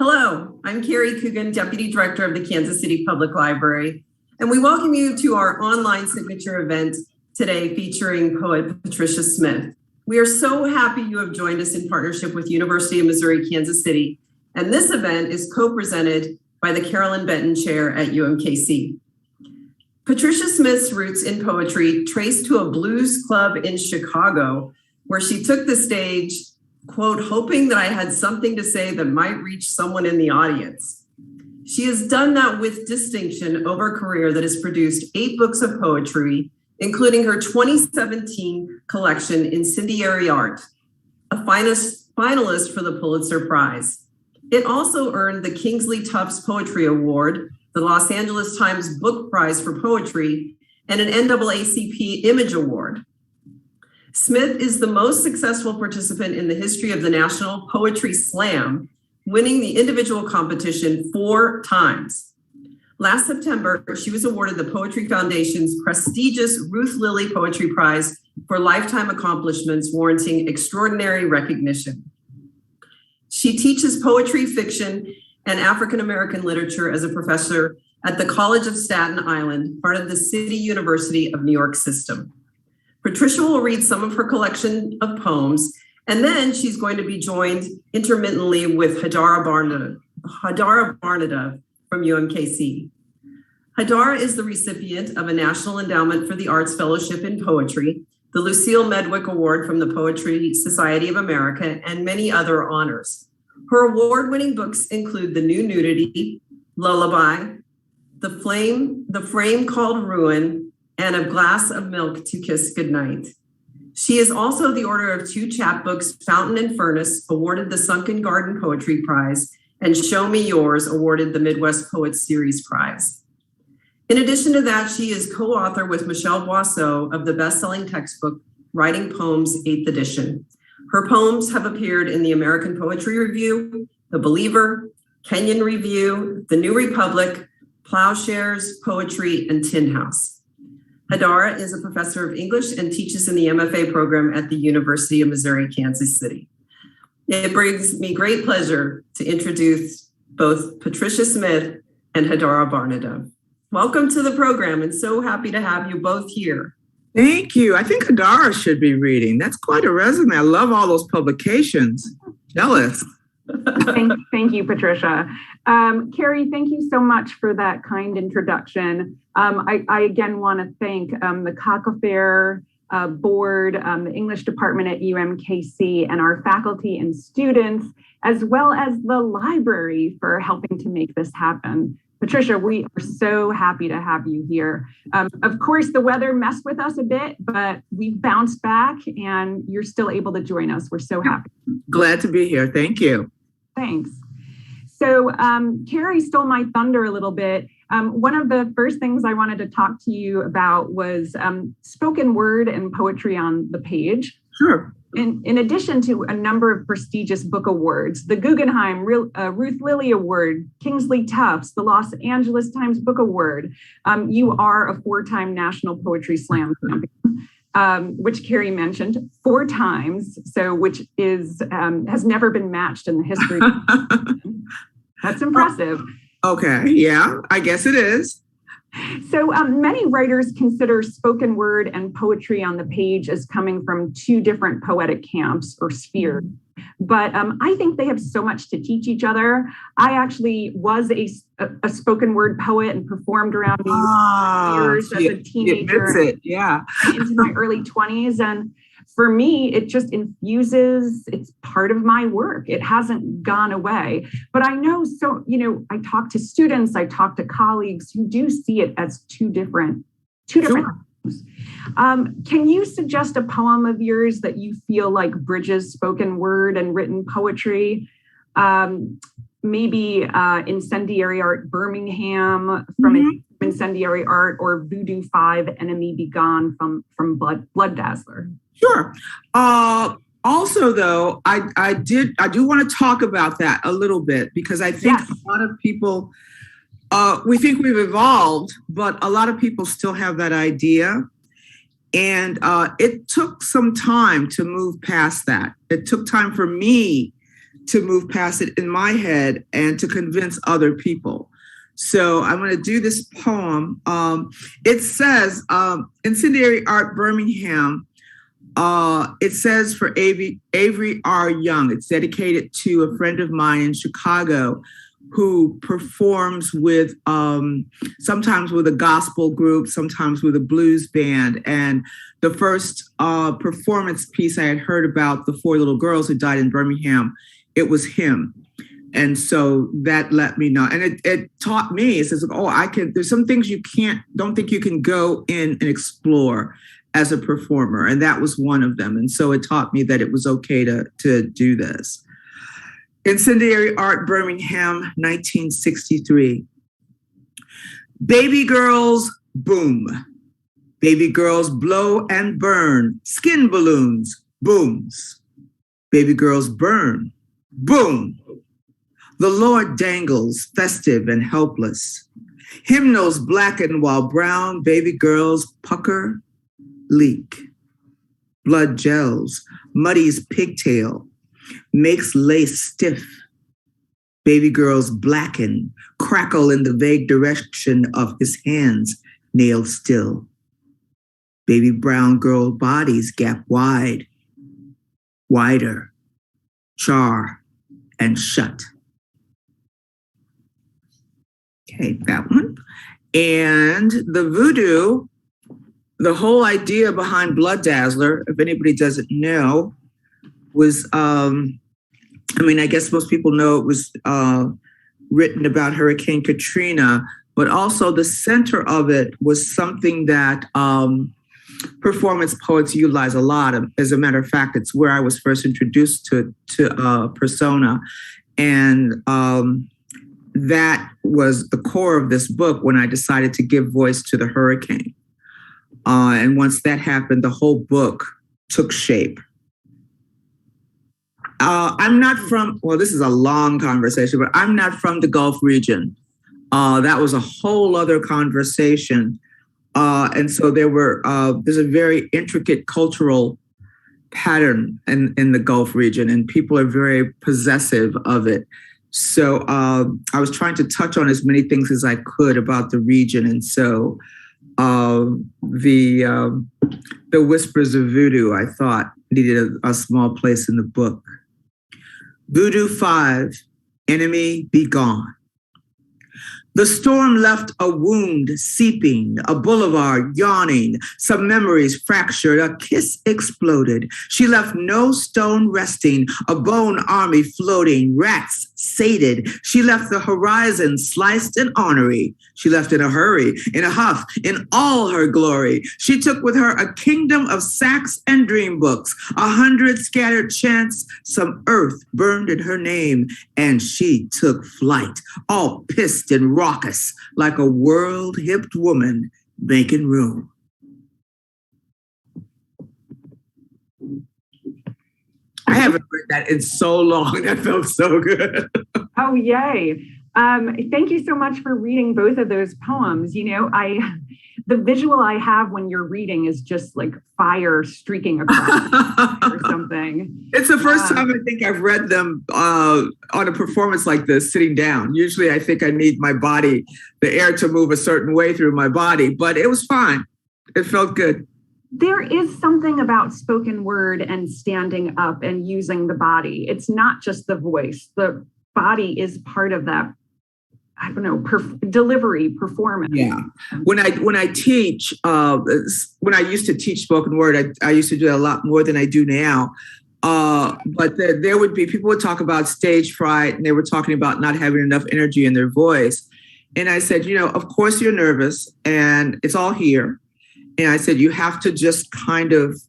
Hello, I'm Carrie Coogan, Deputy Director of the Kansas City Public Library, and we welcome you to our online signature event today featuring poet Patricia Smith. We are so happy you have joined us in partnership with University of Missouri, Kansas City, and this event is co-presented by the Carolyn Benton Chair at UMKC. Patricia Smith's roots in poetry trace to a blues club in Chicago, where she took the stage, quote, hoping that I had something to say that might reach someone in the audience. She has done that with distinction over a career that has produced 8 books of poetry, including her 2017 collection, Incendiary Art, a finalist for the Pulitzer Prize. It also earned the Kingsley Tufts Poetry Award, the Los Angeles Times Book Prize for Poetry, and an NAACP Image Award. Smith is the most successful participant in the history of the National Poetry Slam, winning the individual competition 4 times. Last September, she was awarded the Poetry Foundation's prestigious Ruth Lilly Poetry Prize for lifetime accomplishments warranting extraordinary recognition. She teaches poetry, fiction, and African American literature as a professor at the College of Staten Island, part of the City University of New York system. Patricia will read some of her collection of poems, and then she's going to be joined intermittently with Hadara Barnada from UMKC. Hadara is the recipient of a National Endowment for the Arts Fellowship in Poetry, the Lucille Medwick Award from the Poetry Society of America, and many other honors. Her award-winning books include The New Nudity, Lullaby, The Frame Called Ruin, and A Glass of Milk to Kiss Goodnight. She is also the author of 2 chapbooks, Fountain and Furnace, awarded the Sunken Garden Poetry Prize, and Show Me Yours, awarded the Midwest Poets Series Prize. In addition to that, she is co-author with Michelle Boisseau of the best-selling textbook, Writing Poems, 8th edition. Her poems have appeared in the American Poetry Review, The Believer, Kenyon Review, The New Republic, Plowshares, Poetry, and Tin House. Hadara is a professor of English and teaches in the MFA program at the University of Missouri, Kansas City. It brings me great pleasure to introduce both Patricia Smith and Hadara Barnada. Welcome to the program, and so happy to have you both here. Thank you. I think Hadara should be reading. That's quite a resume. I love all those publications. Jealous. Thank you, Patricia. Carrie, thank you so much for that kind introduction. I again want to thank the Cockefair board, the English department at UMKC, and our faculty and students, as well as the library for helping to make this happen. Patricia, we are so happy to have you here. Of course, the weather messed with us a bit, but we've bounced back and you're still able to join us. We're so happy. Glad to be here. Thank you. Thanks. So Carrie stole my thunder a little bit. One of the first things I wanted to talk to you about was spoken word and poetry on the page. Sure. In addition to a number of prestigious book awards, the Guggenheim Ruth Lilly Award, Kingsley Tufts, the Los Angeles Times Book Award, you are a 4-time National Poetry Slam champion, which Carrie mentioned 4 times, so which is has never been matched in the history. That's impressive. Okay, yeah, I guess it is. So many writers consider spoken word and poetry on the page as coming from 2 different poetic camps or spheres. But I think they have so much to teach each other. I actually was a spoken word poet and performed around New York as a teenager into my early 20s. And for me, it just infuses, it's part of my work. It hasn't gone away. But I know, so, I talk to students, I talk to colleagues who do see it as two different things. Can you suggest a poem of yours that you feel like bridges spoken word and written poetry? Maybe Incendiary Art Birmingham from Incendiary Art, or Voodoo 5 Enemy Be Gone from Blood Dazzler. Sure. Also, though, I do want to talk about that a little bit, because I think a lot of people, we think we've evolved, but a lot of people still have that idea. And it took some time to move past that. It took time for me to move past it in my head and to convince other people. So I'm going to do this poem. It says, Incendiary Art, Birmingham. It says for Avery R. Young. It's dedicated to a friend of mine in Chicago who performs with sometimes with a gospel group, sometimes with a blues band. And the first performance piece I had heard about the 4 little girls who died in Birmingham, it was him. And so that let me know. And it taught me, it says, there's some things you don't think you can go in and explore as a performer. And that was one of them. And so it taught me that it was okay to do this. Incendiary Art, Birmingham, 1963. Baby girls, boom. Baby girls blow and burn. Skin balloons, booms. Baby girls burn, boom. The Lord dangles, festive and helpless. Hymnals blacken while brown baby girls pucker, leak. Blood gels, muddies pigtail, makes lace stiff. Baby girls blacken, crackle in the vague direction of his hands, nailed still. Baby brown girl bodies gap wide, wider, char and shut. Okay, that one. And the voodoo, the whole idea behind Blood Dazzler, if anybody doesn't know, was, I guess most people know it was written about Hurricane Katrina, but also the center of it was something that performance poets utilize a lot. As a matter of fact, it's where I was first introduced to persona. And that was the core of this book when I decided to give voice to the hurricane. And once that happened, the whole book took shape. I'm not from, this is a long conversation, but I'm not from the Gulf region. That was a whole other conversation. And so there's a very intricate cultural pattern in the Gulf region, and people are very possessive of it. So I was trying to touch on as many things as I could about the region. And so the Whispers of Voodoo, I thought, needed a small place in the book. Voodoo 5, Enemy Be Gone. The storm left a wound seeping, a boulevard yawning, some memories fractured, a kiss exploded. She left no stone resting, a bone army floating, rats sated. She left the horizon sliced and ornery. She left in a hurry, in a huff, in all her glory. She took with her a kingdom of sacks and dream books, 100 scattered chants, some earth burned in her name, and she took flight, all pissed and raucous, like a world-hipped woman making room. I haven't read that in so long. That felt so good. Oh, yay. Thank you so much for reading both of those poems. You know, the visual I have when you're reading is just like fire streaking across or something. It's the first time I think I've read them on a performance like this, sitting down. Usually I think I need my body, the air to move a certain way through my body, but it was fine. It felt good. There is something about spoken word and standing up and using the body. It's not just the voice. The body is part of that, I don't know, delivery, performance. Yeah. When I teach, when I used to teach spoken word, I used to do that a lot more than I do now. But there would be, people would talk about stage fright, and they were talking about not having enough energy in their voice. And I said, you know, of course you're nervous and it's all here. And I said, you have to just kind of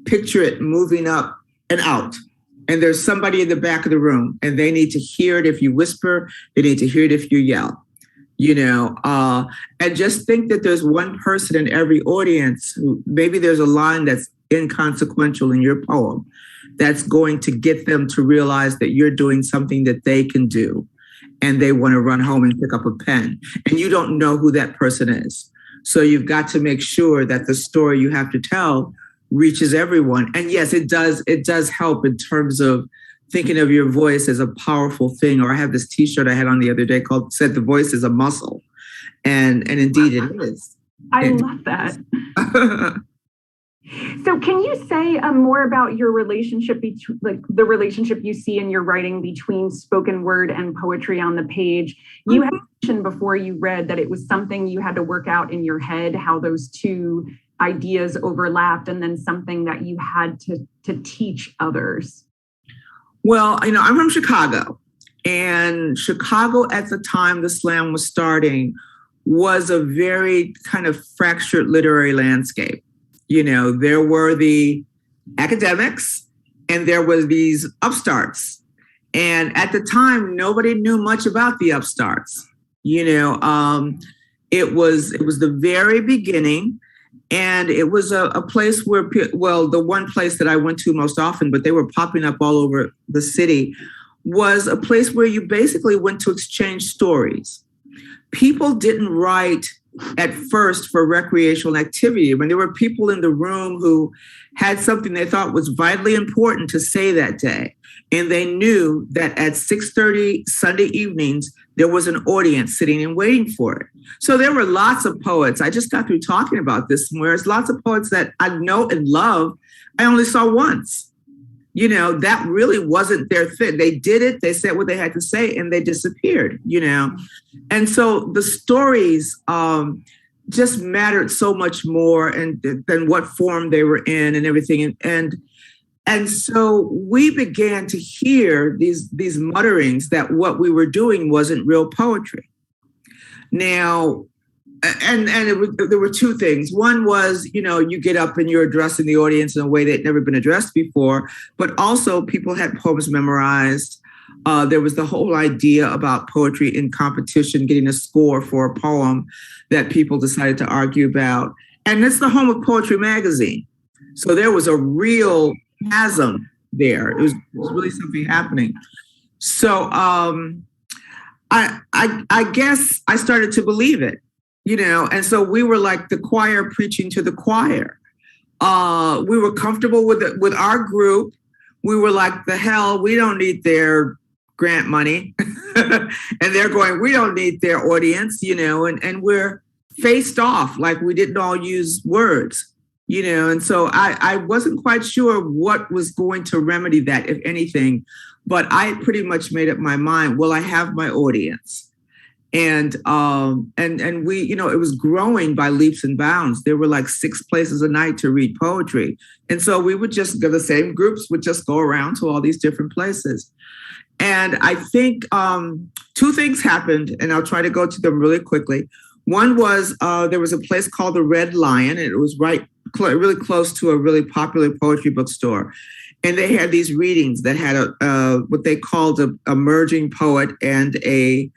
picture it moving up and out. And there's somebody in the back of the room, and they need to hear it if you whisper. They need to hear it if you yell, you know, and just think that there's one person in every audience who maybe there's a line that's inconsequential in your poem that's going to get them to realize that you're doing something that they can do, and they want to run home and pick up a pen, and you don't know who that person is. So you've got to make sure that the story you have to tell reaches everyone. And yes, it does help in terms of thinking of your voice as a powerful thing. Or I have this T-shirt I had on the other day said the voice is a muscle. And indeed it is. I love that. So can you say more about your relationship, the relationship you see in your writing between spoken word and poetry on the page? You had mentioned before you read that it was something you had to work out in your head, how those two ideas overlapped, and then something that you had to teach others. Well, I'm from Chicago, and Chicago at the time the slam was starting was a very kind of fractured literary landscape. There were the academics and there were these upstarts. And at the time, nobody knew much about the upstarts. It was the very beginning. And it was a place where, the one place that I went to most often, but they were popping up all over the city, was a place where you basically went to exchange stories. People didn't write at first for recreational activity. When there were people in the room who had something they thought was vitally important to say that day. And they knew that at 6:30 Sunday evenings, there was an audience sitting and waiting for it. So there were lots of poets. I just got through talking about this, whereas lots of poets that I know and love, I only saw once. That really wasn't their thing. They did it, they said what they had to say, and they disappeared, And so the stories just mattered so much more than what form they were in and everything. And so we began to hear these mutterings that what we were doing wasn't real poetry. Now, there were two things. One was, you get up and you're addressing the audience in a way that had never been addressed before, but also people had poems memorized. There was the whole idea about poetry in competition, getting a score for a poem that people decided to argue about. And it's the home of Poetry Magazine. So there was a real chasm there. It was really something happening. So I guess I started to believe it. And so we were like the choir preaching to the choir. We were comfortable with our group. We were like, the hell, we don't need their grant money. And they're going, we don't need their audience, and we're faced off like we didn't all use words, And so I wasn't quite sure what was going to remedy that, if anything, but I pretty much made up my mind. Well, I have my audience. And we, it was growing by leaps and bounds. There were like 6 places a night to read poetry. And so we would just go, the same groups would just go around to all these different places. And I think 2 things happened, and I'll try to go to them really quickly. One was there was a place called the Red Lion, and it was really close to a really popular poetry bookstore. And they had these readings that had what they called a emerging poet and a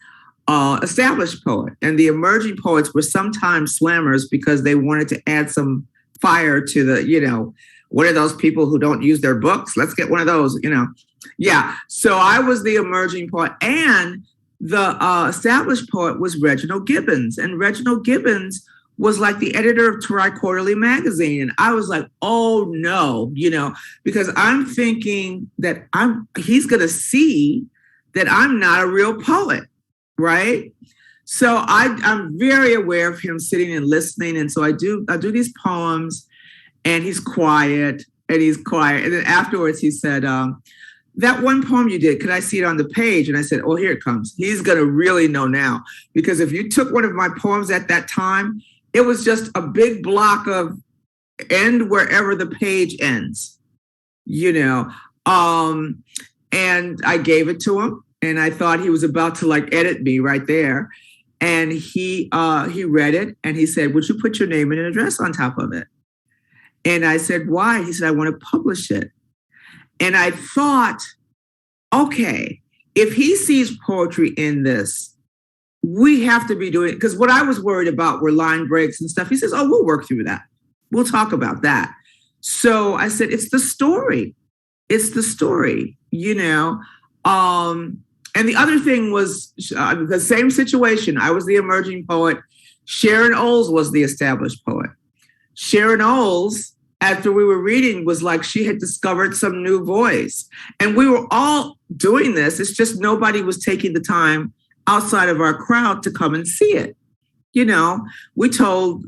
established poet. And the emerging poets were sometimes slammers because they wanted to add some fire to the, what are those people who don't use their books? Let's get one of those, Yeah. So I was the emerging poet, and the established poet was Reginald Gibbons. And Reginald Gibbons was like the editor of Tri Quarterly magazine. And I was like, oh no, because I'm thinking that he's going to see that I'm not a real poet. Right. So I'm very aware of him sitting and listening. And so I do these poems, and he's quiet. And then afterwards he said, that one poem you did, could I see it on the page? And I said, oh, here it comes. He's going to really know now. Because if you took one of my poems at that time, it was just a big block of end wherever the page ends, and I gave it to him. And I thought he was about to edit me right there. And he read it, and he said, would you put your name and an address on top of it? And I said, why? He said, I want to publish it. And I thought, okay, if he sees poetry in this, we have to be doing it. Because what I was worried about were line breaks and stuff. He says, oh, we'll work through that. We'll talk about that. So I said, it's the story. It's the story, And the other thing was the same situation. I was the emerging poet. Sharon Olds was the established poet. Sharon Olds after we were reading was like she had discovered some new voice. And we were all doing this. It's just nobody was taking the time outside of our crowd to come and see it. You know, we told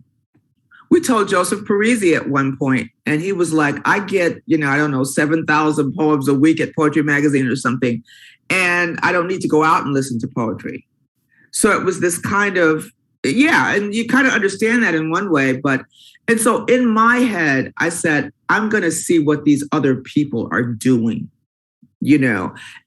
Joseph Parisi at one point, and he was like, I get, 7,000 poems a week at Poetry Magazine or something, and I don't need to go out and listen to poetry. So it was this kind of, and you kind of understand that in one way, and so in my head, I said, I'm going to see what these other people are doing,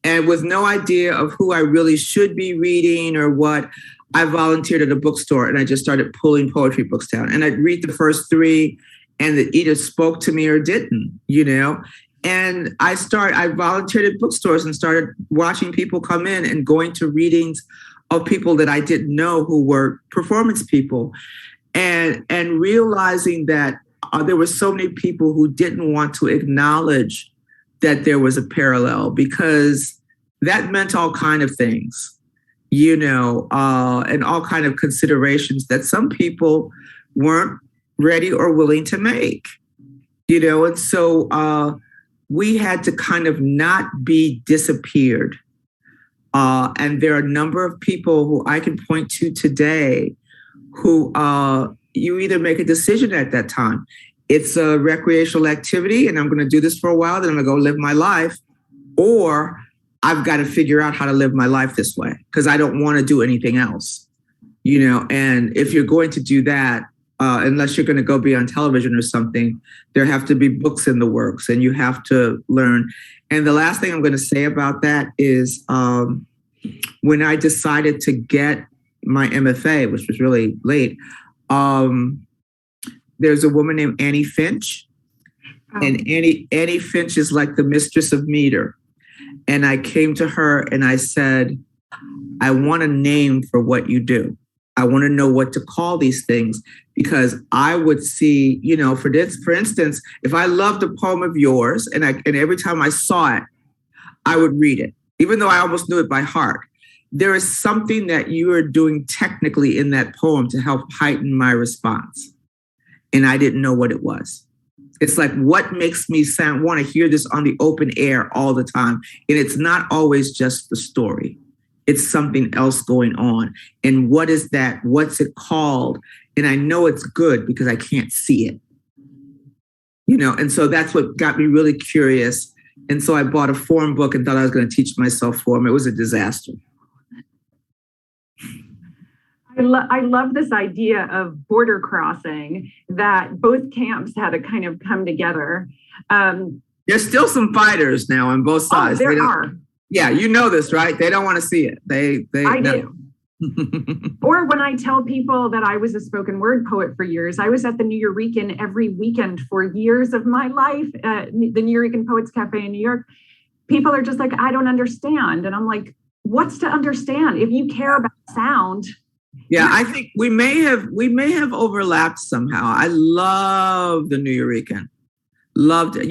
and with no idea of who I really should be reading or what, I volunteered at a bookstore and I just started pulling poetry books down. And I'd read the first 3 and it either spoke to me or didn't, And I volunteered at bookstores and started watching people come in and going to readings of people that I didn't know who were performance people. And realizing that there were so many people who didn't want to acknowledge that there was a parallel, because that meant all kind of things, and all kind of considerations that some people weren't ready or willing to make, and so we had to kind of not be disappeared. And there are a number of people who I can point to today who you either make a decision at that time. It's a recreational activity and I'm going to do this for a while, then I'm going to go live my life, or I've got to figure out how to live my life this way because I don't want to do anything else, and if you're going to do that, unless you're going to go be on television or something, there have to be books in the works and you have to learn. And the last thing I'm going to say about that is when I decided to get my MFA, which was really late, there's a woman named Annie Finch, and Annie Finch is like the mistress of meter. And I came to her and I said, I want a name for what you do. I want to know what to call these things, because I would see, for instance, if I loved a poem of yours and every time I saw it, I would read it, even though I almost knew it by heart. There is something that you are doing technically in that poem to help heighten my response. And I didn't know what it was. It's like, what makes me want to hear this on the open air all the time? And it's not always just the story. It's something else going on. And what is that? What's it called? And I know it's good because I can't see it. And so that's what got me really curious. And so I bought a form book and thought I was going to teach myself form. It was a disaster. I love this idea of border crossing, that both camps had to kind of come together. There's still some fighters now on both sides. There are. Yeah, you know this, right? They don't want to see it. I do. Or when I tell people that I was a spoken word poet for years, I was at the New Eurekan every weekend for years of my life, the New Eurekan Poets Cafe in New York. People are just like, I don't understand. And I'm like, what's to understand? If you care about sound. Yeah, I think we may have overlapped somehow. I love the New Eurekan. Loved it,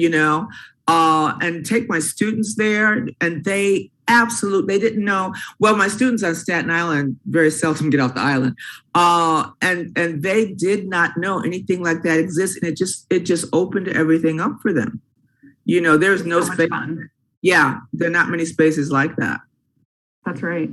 and take my students there, and they didn't know. Well, my students on Staten Island very seldom get off the island, and they did not know anything like that exists, and it just opened everything up for them. There's no space. Yeah, there are not many spaces like that. That's right.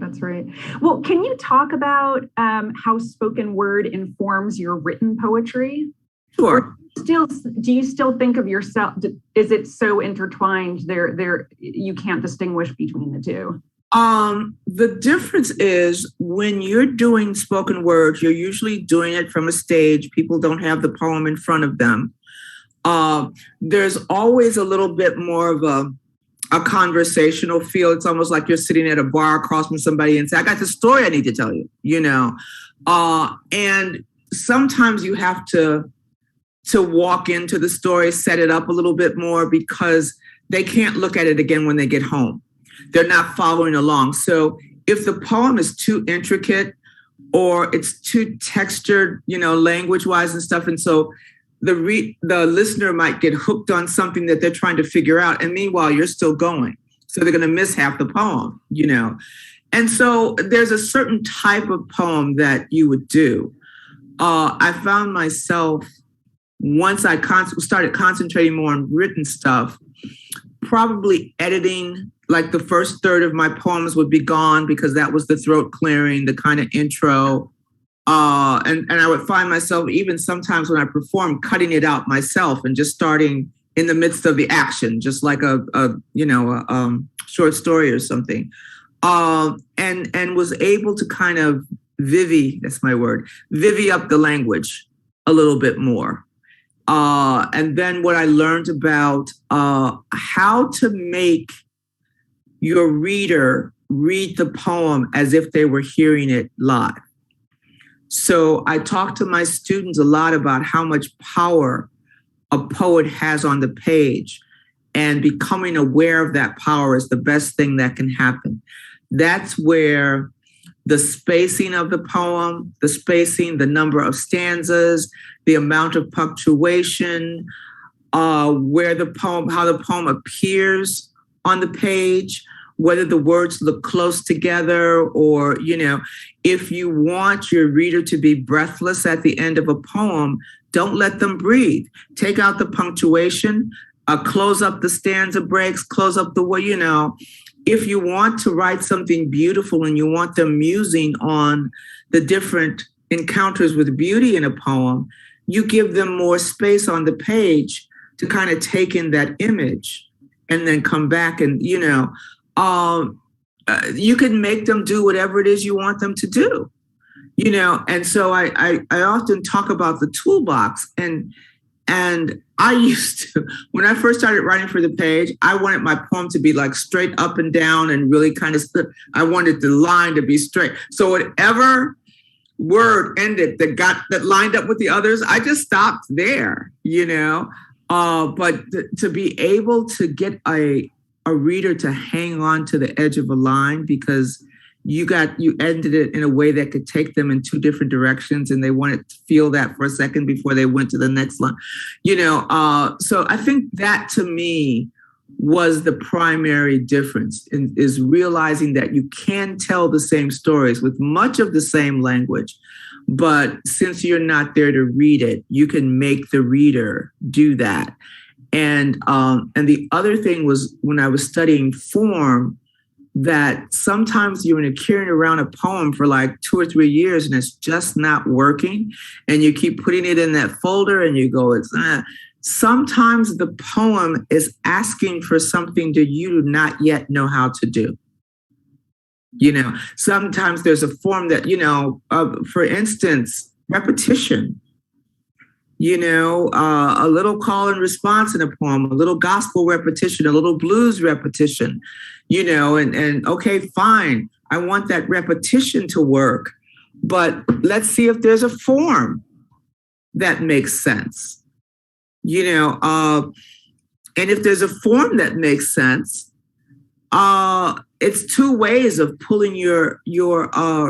Well, can you talk about how spoken word informs your written poetry? Sure. Do you still think of yourself? Is it so intertwined? There, you can't distinguish between the two. The difference is when you're doing spoken word, you're usually doing it from a stage. People don't have the poem in front of them. There's always a little bit more of a conversational feel. It's almost like you're sitting at a bar across from somebody and say, I got this story I need to tell you, and sometimes you have to walk into the story, set it up a little bit more because they can't look at it again when they get home. They're not following along. So if the poem is too intricate or it's too textured, language-wise and stuff, and so the listener might get hooked on something that they're trying to figure out. And meanwhile, you're still going. So they're going to miss half the poem, And so there's a certain type of poem that you would do. I found myself once I started concentrating more on written stuff, probably editing, like the first third of my poems would be gone because that was the throat clearing, the kind of intro. And I would find myself, even sometimes when I perform, cutting it out myself and just starting in the midst of the action, just like a short story or something. And was able to kind of divvy up the language a little bit more. And then what I learned about how to make your reader read the poem as if they were hearing it live. So I talk to my students a lot about how much power a poet has on the page, and becoming aware of that power is the best thing that can happen. That's where the spacing of the poem, the number of stanzas, the amount of punctuation, how the poem appears on the page, whether the words look close together, or, if you want your reader to be breathless at the end of a poem, don't let them breathe. Take out the punctuation, close up the stanza breaks, close up the, if you want to write something beautiful and you want them musing on the different encounters with beauty in a poem, you give them more space on the page to kind of take in that image and then come back and, you can make them do whatever it is you want them to do, and so I often talk about the toolbox, and I used to, when I first started writing for the page, I wanted my poem to be like straight up and down and really kind of, I wanted the line to be straight. So whatever word ended that lined up with the others, I just stopped there, but to be able to get a reader to hang on to the edge of a line because you ended it in a way that could take them in two different directions, and they wanted to feel that for a second before they went to the next line, so I think that to me was the primary difference, is realizing that you can tell the same stories with much of the same language, but since you're not there to read it, you can make the reader do that. And the other thing was, when I was studying form, that sometimes you're carrying around a poem for like 2 or 3 years and it's just not working, and you keep putting it in that folder and you go, it's not. Sometimes the poem is asking for something that you do not yet know how to do. Sometimes there's a form that, for instance, repetition. A little call and response in a poem, a little gospel repetition, a little blues repetition, and okay, fine. I want that repetition to work, but let's see if there's a form that makes sense, and if there's a form that makes sense, it's two ways of pulling your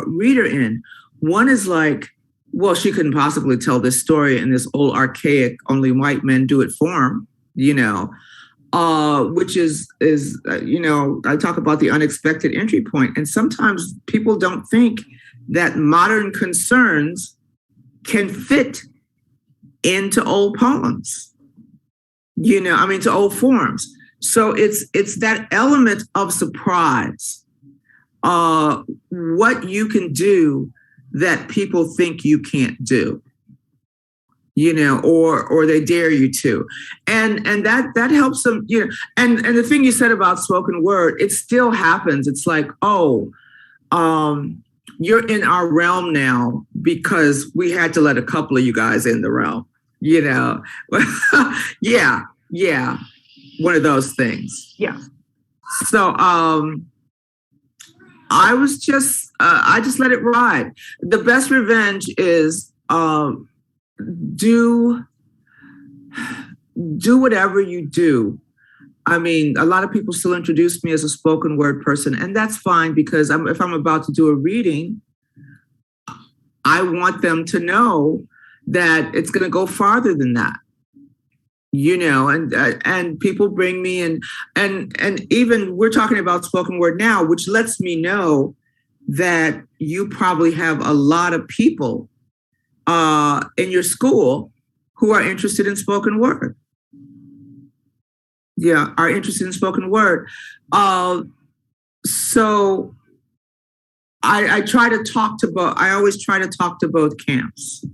reader in. One is like, well, she couldn't possibly tell this story in this old archaic, only white men do it form, which is I talk about the unexpected entry point. And sometimes people don't think that modern concerns can fit into old poems, to old forms. So it's that element of surprise, what you can do that people think you can't do, or they dare you to. And that helps them, and the thing you said about spoken word, it still happens. It's like, you're in our realm now because we had to let a couple of you guys in the realm, yeah. One of those things. Yeah. So, I just let it ride. The best revenge is do whatever you do. I mean, a lot of people still introduce me as a spoken word person, and that's fine because if I'm about to do a reading, I want them to know that it's going to go farther than that. And people bring me in, and even we're talking about spoken word now, which lets me know that you probably have a lot of people in your school who are interested in spoken word. Yeah, are interested in spoken word. So I try to talk to both. I always try to talk to both camps.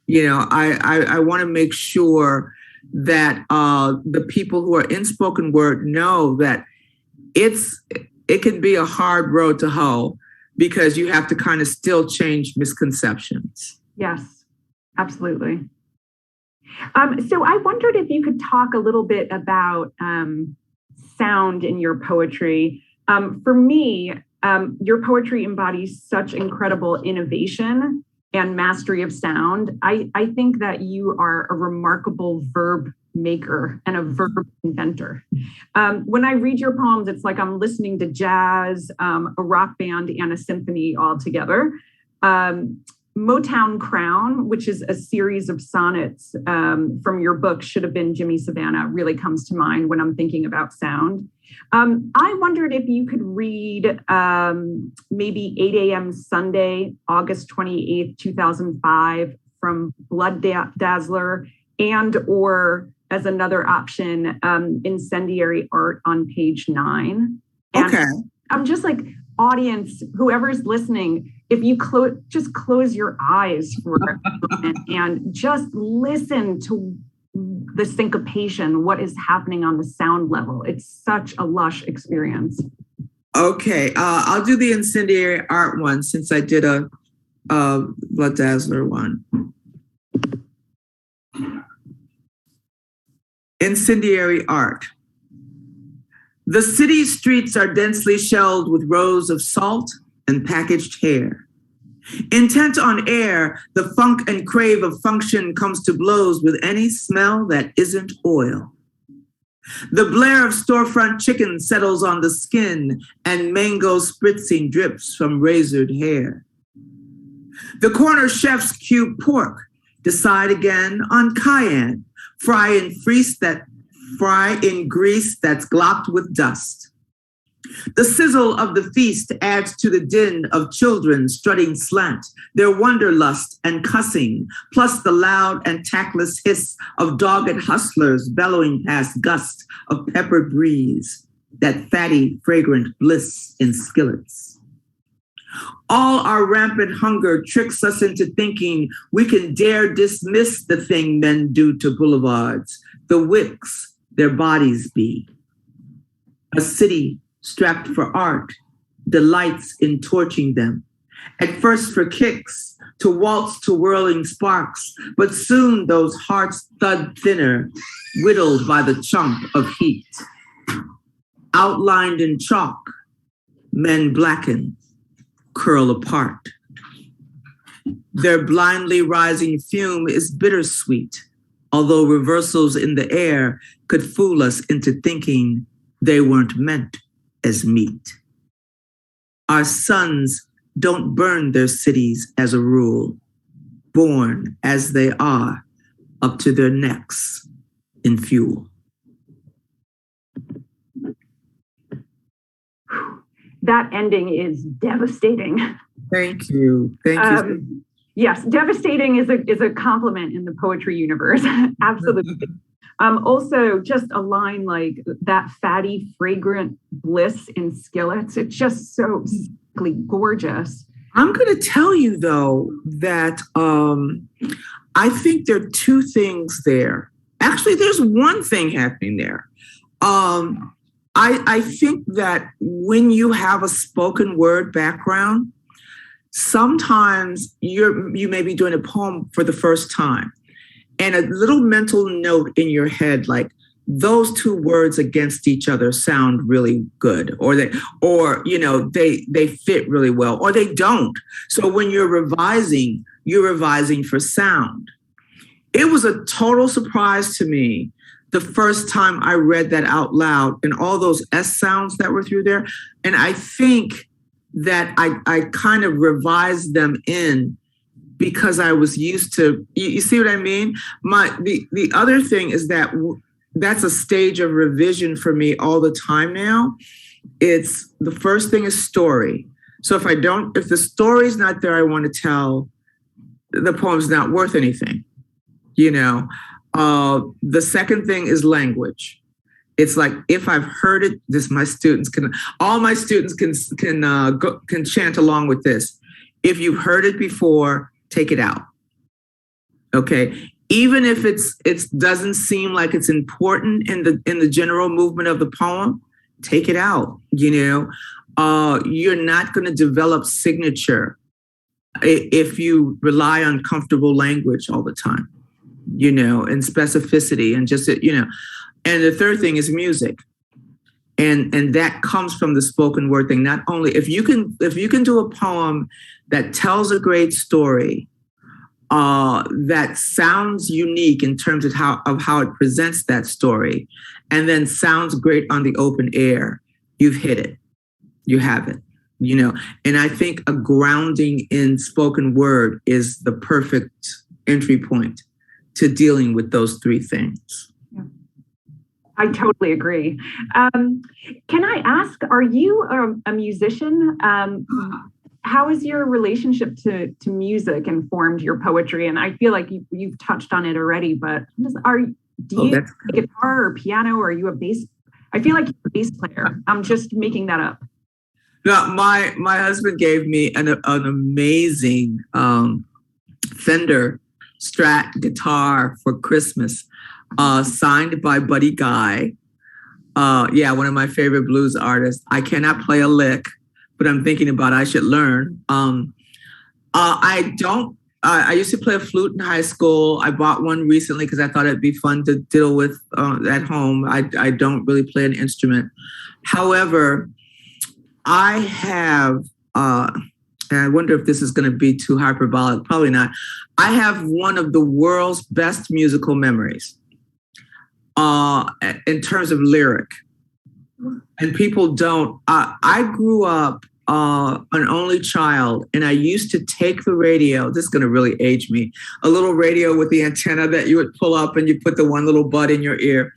I want to make sure that the people who are in spoken word know that it can be a hard road to hoe because you have to kind of still change misconceptions. Yes, absolutely. So I wondered if you could talk a little bit about sound in your poetry. For me, your poetry embodies such incredible innovation and mastery of sound. I think that you are a remarkable verb maker and a verb inventor. When I read your poems, it's like I'm listening to jazz, a rock band, and a symphony all together. Motown Crown, which is a series of sonnets from your book, Should Have Been Jimmy Savannah, really comes to mind when I'm thinking about sound. I wondered if you could read maybe 8 a.m. Sunday, August 28th, 2005, from Blood Dazzler, and or as another option, Incendiary Art on page 9. And okay. I'm just like, audience, whoever's listening, if you just close your eyes for a moment and just listen to the syncopation, what is happening on the sound level. It's such a lush experience. Okay, I'll do the Incendiary Art one since I did a Blood Dazzler one. Incendiary Art. The city's streets are densely shelled with rows of salt and packaged hair. Intent on air, the funk and crave of function comes to blows with any smell that isn't oil. The blare of storefront chicken settles on the skin and mango spritzing drips from razored hair. The corner chefs cube pork, decide again on cayenne, fry in grease that's glopped with dust. The sizzle of the feast adds to the din of children strutting slant, their wanderlust and cussing, plus the loud and tactless hiss of dogged hustlers bellowing past gusts of peppered breeze, that fatty, fragrant bliss in skillets. All our rampant hunger tricks us into thinking we can dare dismiss the thing men do to boulevards, the wicks their bodies be. A city strapped for art delights in torching them, at first for kicks, to waltz to whirling sparks, but soon those hearts thud thinner, whittled by the chomp of heat. Outlined in chalk, men blacken, curl apart. Their blindly rising fume is bittersweet, although reversals in the air could fool us into thinking they weren't meant as meat. Our sons don't burn their cities as a rule, born as they are, up to their necks in fuel. That ending is devastating. Thank you. Thank you. Yes, devastating is a compliment in the poetry universe. Absolutely. Also, just a line like that fatty, fragrant bliss in skillets. It's just so sickly gorgeous. I'm going to tell you, though, that I think there are two things there. Actually, there's one thing happening there. I think that when you have a spoken word background, sometimes you may be doing a poem for the first time. And a little mental note in your head, like those two words against each other sound really good, or they fit really well, or they don't. So when you're revising for sound. It was a total surprise to me the first time I read that out loud and all those S sounds that were through there. And I think that I kind of revised them in because I was used to, you see what I mean? The other thing is that that's a stage of revision for me all the time now. It's the first thing is story. So if the story's not there, I want to tell, the poem's not worth anything. you know. The second thing is language. It's like, if I've heard it, all my students can chant along with this. If you've heard it before, take it out. Okay. Even if it doesn't seem like it's important in the general movement of the poem, take it out. You know, you're not going to develop signature if you rely on comfortable language all the time, you know, and specificity and just, you know. And the third thing is music. And that comes from the spoken word thing. Not only if you can do a poem that tells a great story, that sounds unique in terms of how it presents that story, and then sounds great on the open air, you've hit it. You have it, you know. And I think a grounding in spoken word is the perfect entry point to dealing with those three things. I totally agree. Can I ask, are you a musician? How has your relationship to music informed your poetry? And I feel like you've touched on it already, but do you play guitar or piano, or are you a bass? I feel like you're a bass player. I'm just making that up. No, my husband gave me an amazing Fender Strat guitar for Christmas. Signed by Buddy Guy. One of my favorite blues artists. I cannot play a lick, but I'm thinking about I should learn. I used to play a flute in high school. I bought one recently because I thought it'd be fun to deal with at home. I don't really play an instrument. However, I have, and I wonder if this is going to be too hyperbolic, probably not. I have one of the world's best musical memories. In terms of lyric, and people don't. I grew up an only child, and I used to take the radio. This is going to really age me. A little radio with the antenna that you would pull up, and you put the one little bud in your ear.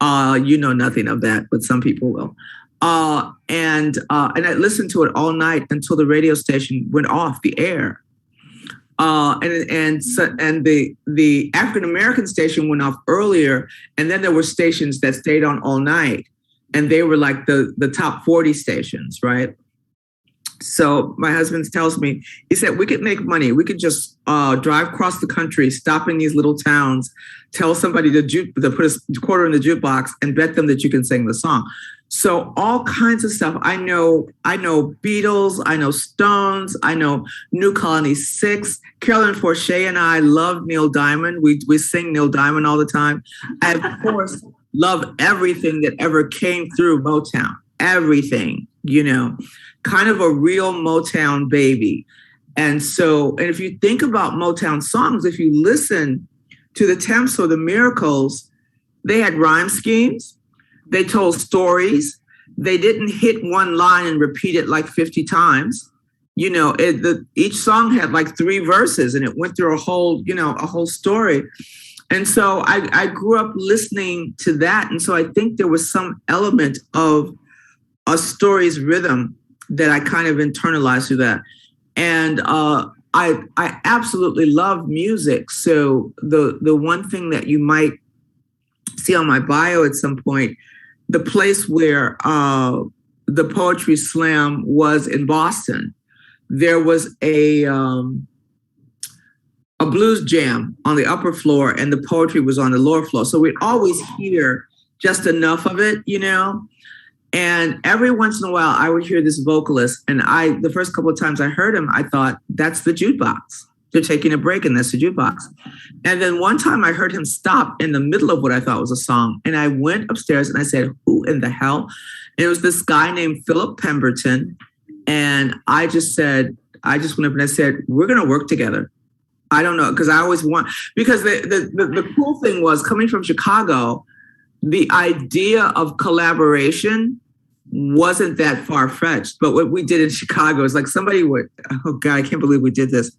You know nothing of that, but some people will. And I listened to it all night until the radio station went off the air. And the African American station went off earlier, and then there were stations that stayed on all night, and they were like the top 40 stations, right? So my husband tells me, he said, we could make money. We could just drive across the country, stop in these little towns, tell somebody to put a quarter in the jukebox, and bet them that you can sing the song. So all kinds of stuff. I know Beatles, I know Stones, I know New Colony 6. Carolyn Forche and I love Neil Diamond. We sing Neil Diamond all the time. I, of course, love everything that ever came through Motown. Everything, you know, kind of a real Motown baby. And if you think about Motown songs, if you listen to the Temps or the Miracles, they had rhyme schemes. They told stories. They didn't hit one line and repeat it like 50 times. You know, each song had like 3 verses, and it went through a whole story. And so I grew up listening to that. And so I think there was some element of a story's rhythm that I kind of internalized through that. And I absolutely love music. So the one thing that you might see on my bio at some point, the place where the Poetry Slam was in Boston, there was a blues jam on the upper floor, and the poetry was on the lower floor. So we'd always hear just enough of it, you know. And every once in a while, I would hear this vocalist, and the first couple of times I heard him, I thought, that's the jukebox. They're taking a break, and that's the jukebox. And then one time I heard him stop in the middle of what I thought was a song. And I went upstairs and I said, who in the hell? And it was this guy named Philip Pemberton. And I just went up and I said, we're going to work together. I don't know, because the cool thing was, coming from Chicago, the idea of collaboration wasn't that far-fetched. But what we did in Chicago is like somebody would, oh God, I can't believe we did this,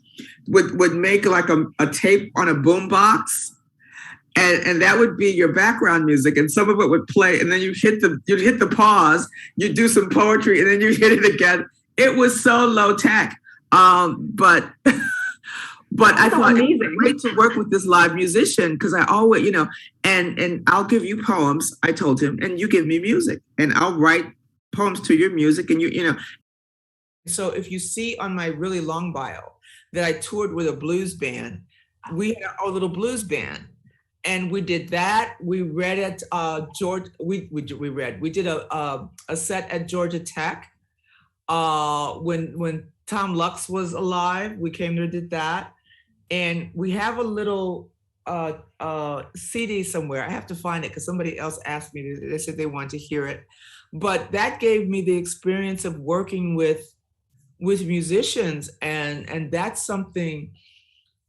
would make like a tape on a boombox, and that would be your background music, and some of it would play, and then you'd hit the pause, you'd do some poetry, and then you'd hit it again. It was so low tech. But But I So thought it amazing. was great to work with this live musician because I always, and I'll give you poems, I told him, and you give me music, and I'll write poems to your music, and So if you see on my really long bio that I toured with a blues band, we had our little blues band. And we did that. We read at Georgia. We did a set at Georgia Tech. When Tom Lux was alive, we came there, did that. And we have a little CD somewhere. I have to find it because somebody else asked me. They said they wanted to hear it. But that gave me the experience of working with musicians, and that's something.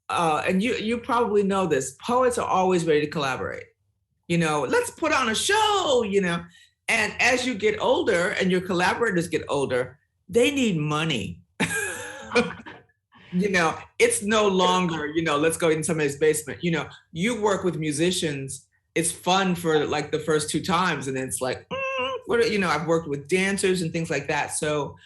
And you probably know this. Poets are always ready to collaborate. Let's put on a show. And as you get older and your collaborators get older, they need money. It's no longer, let's go in somebody's basement. You work with musicians. It's fun for like the first 2 times, and then it's like, I've worked with dancers and things like that. So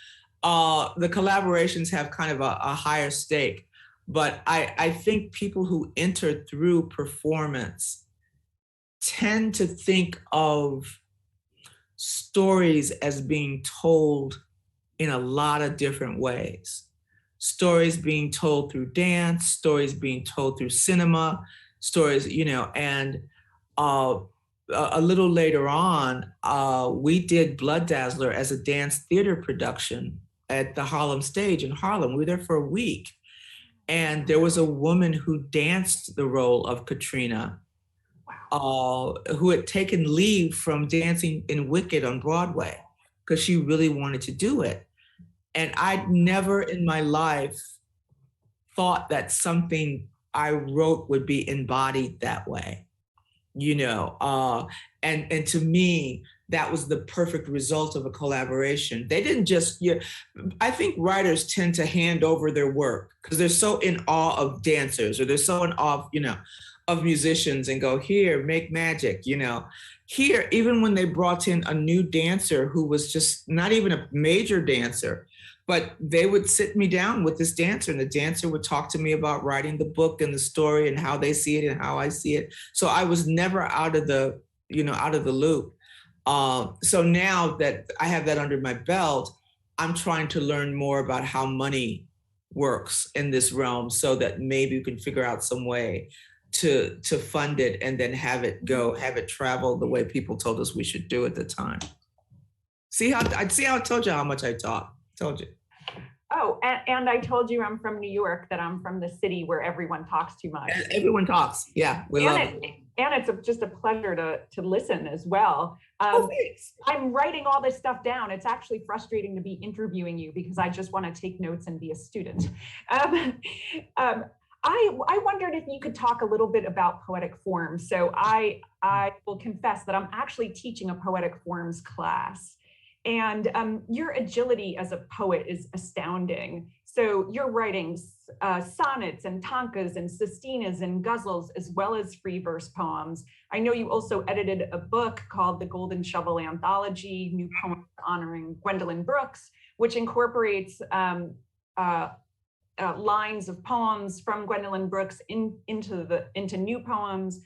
the collaborations have kind of a higher stake. But I think people who enter through performance tend to think of stories as being told in a lot of different ways. Stories being told through dance, stories being told through cinema, stories, and a little later on, we did Blood Dazzler as a dance theater production at the Harlem Stage in Harlem. We were there for a week. And there was a woman who danced the role of Katrina, who had taken leave from dancing in Wicked on Broadway because she really wanted to do it. And I'd never in my life thought that something I wrote would be embodied that way, and to me, that was the perfect result of a collaboration. They didn't just, I think writers tend to hand over their work because they're so in awe of dancers, or they're so in awe of musicians, and go, here, make magic, Here, even when they brought in a new dancer who was just not even a major dancer, but they would sit me down with this dancer, and the dancer would talk to me about writing the book and the story and how they see it and how I see it. So I was never out of the loop. So now that I have that under my belt, I'm trying to learn more about how money works in this realm, so that maybe we can figure out some way to fund it and then have it travel the way people told us we should do at the time. See how I told you how much I talk. Told you. Oh, and I told you I'm from New York, that I'm from the city where everyone talks too much. Everyone talks. Yeah, we love it. And it's just a pleasure to listen as well. I'm writing all this stuff down. It's actually frustrating to be interviewing you because I just want to take notes and be a student. I wondered if you could talk a little bit about poetic forms. So I will confess that I'm actually teaching a poetic forms class. And your agility as a poet is astounding. So you're writing sonnets and tankas and sestinas and ghazals, as well as free verse poems. I know you also edited a book called The Golden Shovel Anthology, New Poems Honoring Gwendolyn Brooks, which incorporates lines of poems from Gwendolyn Brooks into new poems.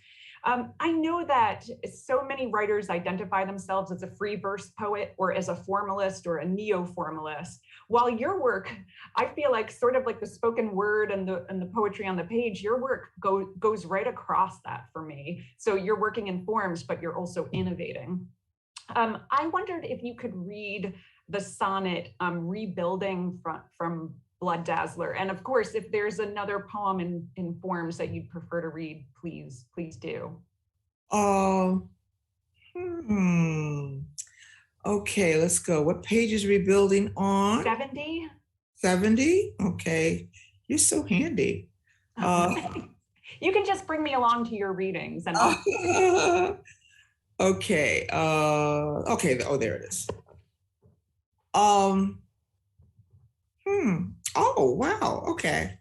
I know that so many writers identify themselves as a free verse poet or as a formalist or a neo-formalist, while your work, I feel like sort of like the spoken word and the poetry on the page, your work goes right across that for me. So you're working in forms, but you're also innovating. I wondered if you could read the sonnet Rebuilding from Blood Dazzler. And of course, if there's another poem in forms that you'd prefer to read, please do. Okay, let's go. What page is Rebuilding on? 70. 70? Okay. You're so handy. You can just bring me along to your readings. And okay. Okay. Oh, there it is. Oh, wow. Okay.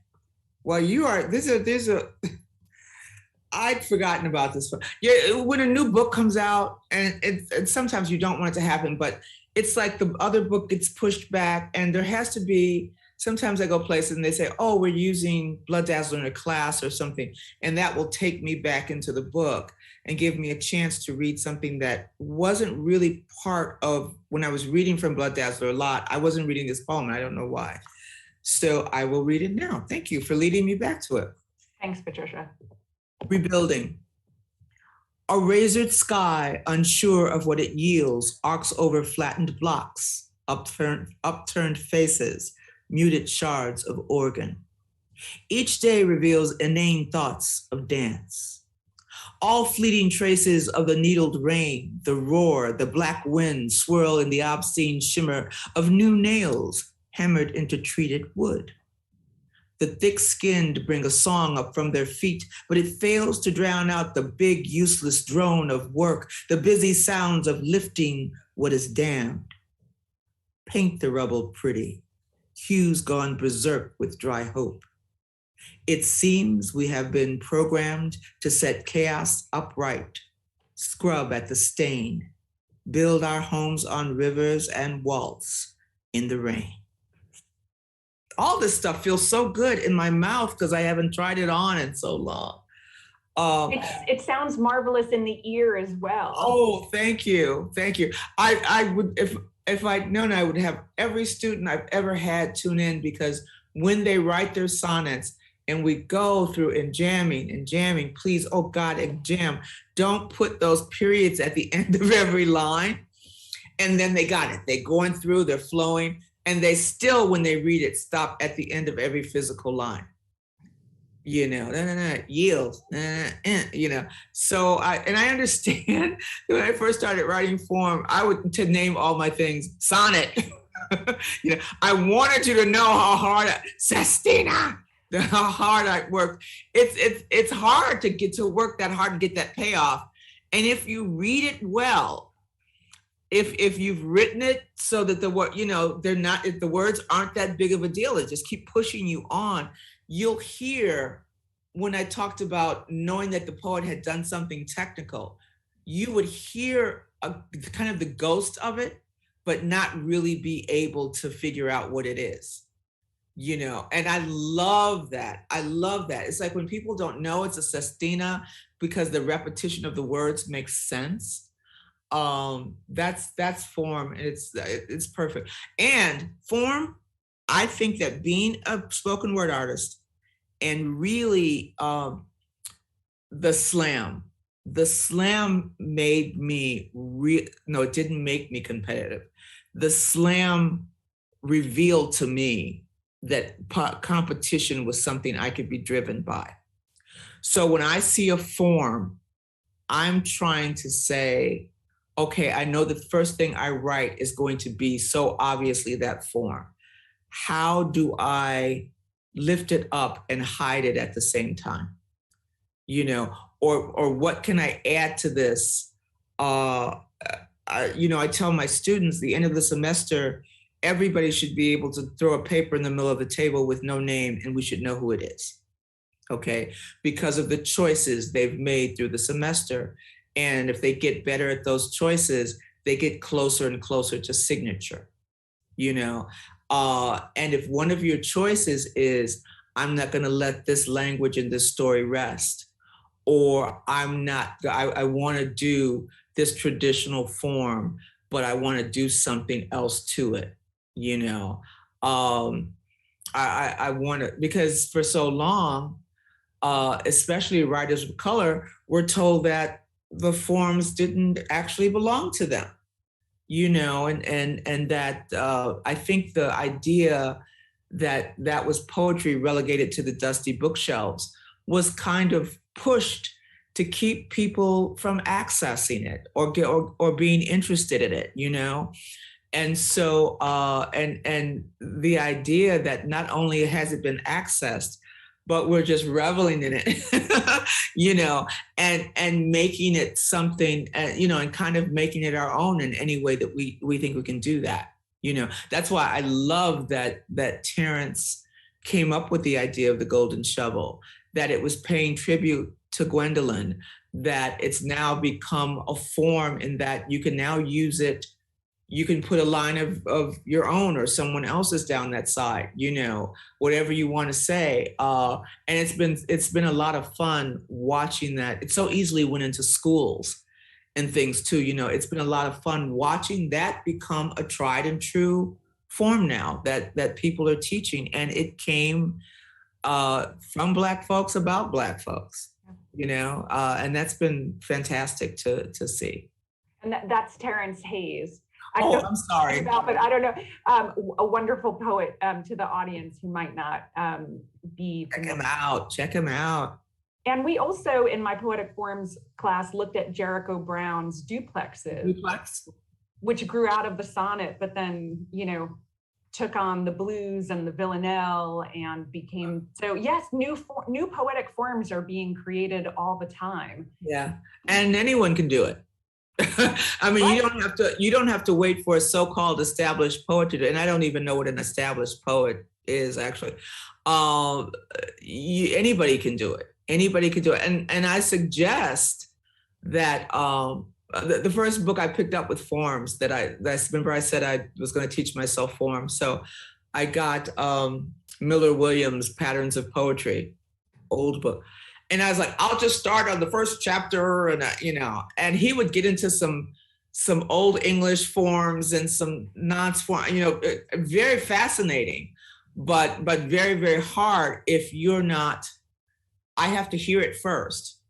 Well, there's a, I'd forgotten about this one. Yeah, when a new book comes out, and sometimes you don't want it to happen, but it's like the other book gets pushed back, and there has to be sometimes I go places and they say, oh, we're using Blood Dazzler in a class or something. And that will take me back into the book and give me a chance to read something that wasn't really part of when I was reading from Blood Dazzler a lot. I wasn't reading this poem, and I don't know why. So I will read it now. Thank you for leading me back to it. Thanks, Patricia. Rebuilding. A razored sky, unsure of what it yields, arcs over flattened blocks, upturned faces, muted shards of organ. Each day reveals inane thoughts of dance. All fleeting traces of the needled rain, the roar, the black wind swirl in the obscene shimmer of new nails hammered into treated wood. The thick-skinned bring a song up from their feet, but it fails to drown out the big, useless drone of work, the busy sounds of lifting what is damned. Paint the rubble pretty, hues gone berserk with dry hope. It seems we have been programmed to set chaos upright, scrub at the stain, build our homes on rivers and waltz in the rain. All this stuff feels so good in my mouth because I haven't tried it on in so long. It sounds marvelous in the ear as well. Oh, thank you. Thank you. I would, if I'd known, I would have every student I've ever had tune in, because when they write their sonnets and we go through and jamming, please, oh God, and jam, don't put those periods at the end of every line. And then they got it. They're going through, they're flowing. And they still, when they read it, stop at the end of every physical line. You know, yield, you know. So I understand when I first started writing form, I would to name all my things sonnet. You know, I wanted you to know how hard Sestina, how hard I worked. It's hard to get to work that hard and get that payoff. And if you read it well, if you've written it so that the word, you know, they're not, if the words aren't that big of a deal, it just keep pushing you on. You'll hear when I talked about knowing that the poet had done something technical, you would hear a kind of the ghost of it, but not really be able to figure out what it is, you know? And I love that. I love that. It's like when people don't know it's a sestina because the repetition of the words makes sense. That's form, and it's perfect. And form, I think that being a spoken word artist and really the slam made me no, it didn't make me competitive. The slam revealed to me that competition was something I could be driven by. So when I see a form, I'm trying to say, okay, I know the first thing I write is going to be so obviously that form. How do I lift it up and hide it at the same time? You know, or what can I add to this? You know, I tell my students, the end of the semester, everybody should be able to throw a paper in the middle of the table with no name, and we should know who it is, okay? Because of the choices they've made through the semester. And if they get better at those choices, they get closer and closer to signature, you know? And if one of your choices is, I'm not gonna let this language and this story rest, or I wanna do this traditional form, but I wanna do something else to it, you know? I wanna, because for so long, especially writers of color, were told that the forms didn't actually belong to them, you know, and that I think the idea that that was poetry relegated to the dusty bookshelves was kind of pushed to keep people from accessing it or being interested in it, you know. And so and the idea that not only has it been accessed, but we're just reveling in it, you know, and making it something, you know, and kind of making it our own in any way that we think we can do that, you know. That's why I love that Terrence came up with the idea of the golden shovel, that it was paying tribute to Gwendolyn, that it's now become a form in that you can now use it you can put a line of your own or someone else's down that side, whatever you want to say. And it's been a lot of fun watching that. It so easily went into schools and things too. It's been a lot of fun watching that become a tried and true form now that people are teaching. And it came from Black folks about Black folks, and that's been fantastic to see. And that's Terrence Hayes. I'm sorry. But I don't know. A wonderful poet to the audience who might not be. Check him out. And we also, in my Poetic Forms class, looked at Jericho Brown's duplexes, which grew out of the sonnet, but then, took on the blues and the villanelle and became, so yes, new poetic forms are being created all the time. Yeah, and anyone can do it. I mean, right. You don't have to wait for a so-called established poet to do it. And I don't even know what an established poet is actually. Anybody can do it. Anybody can do it. And I suggest that the first book I picked up with forms that I remember I said I was going to teach myself forms. So I got Miller Williams' Patterns of Poetry, old book. And I was like, I'll just start on the first chapter, and and he would get into some old English forms and some nonce form, very fascinating, but very, very hard if you're not. I have to hear it first,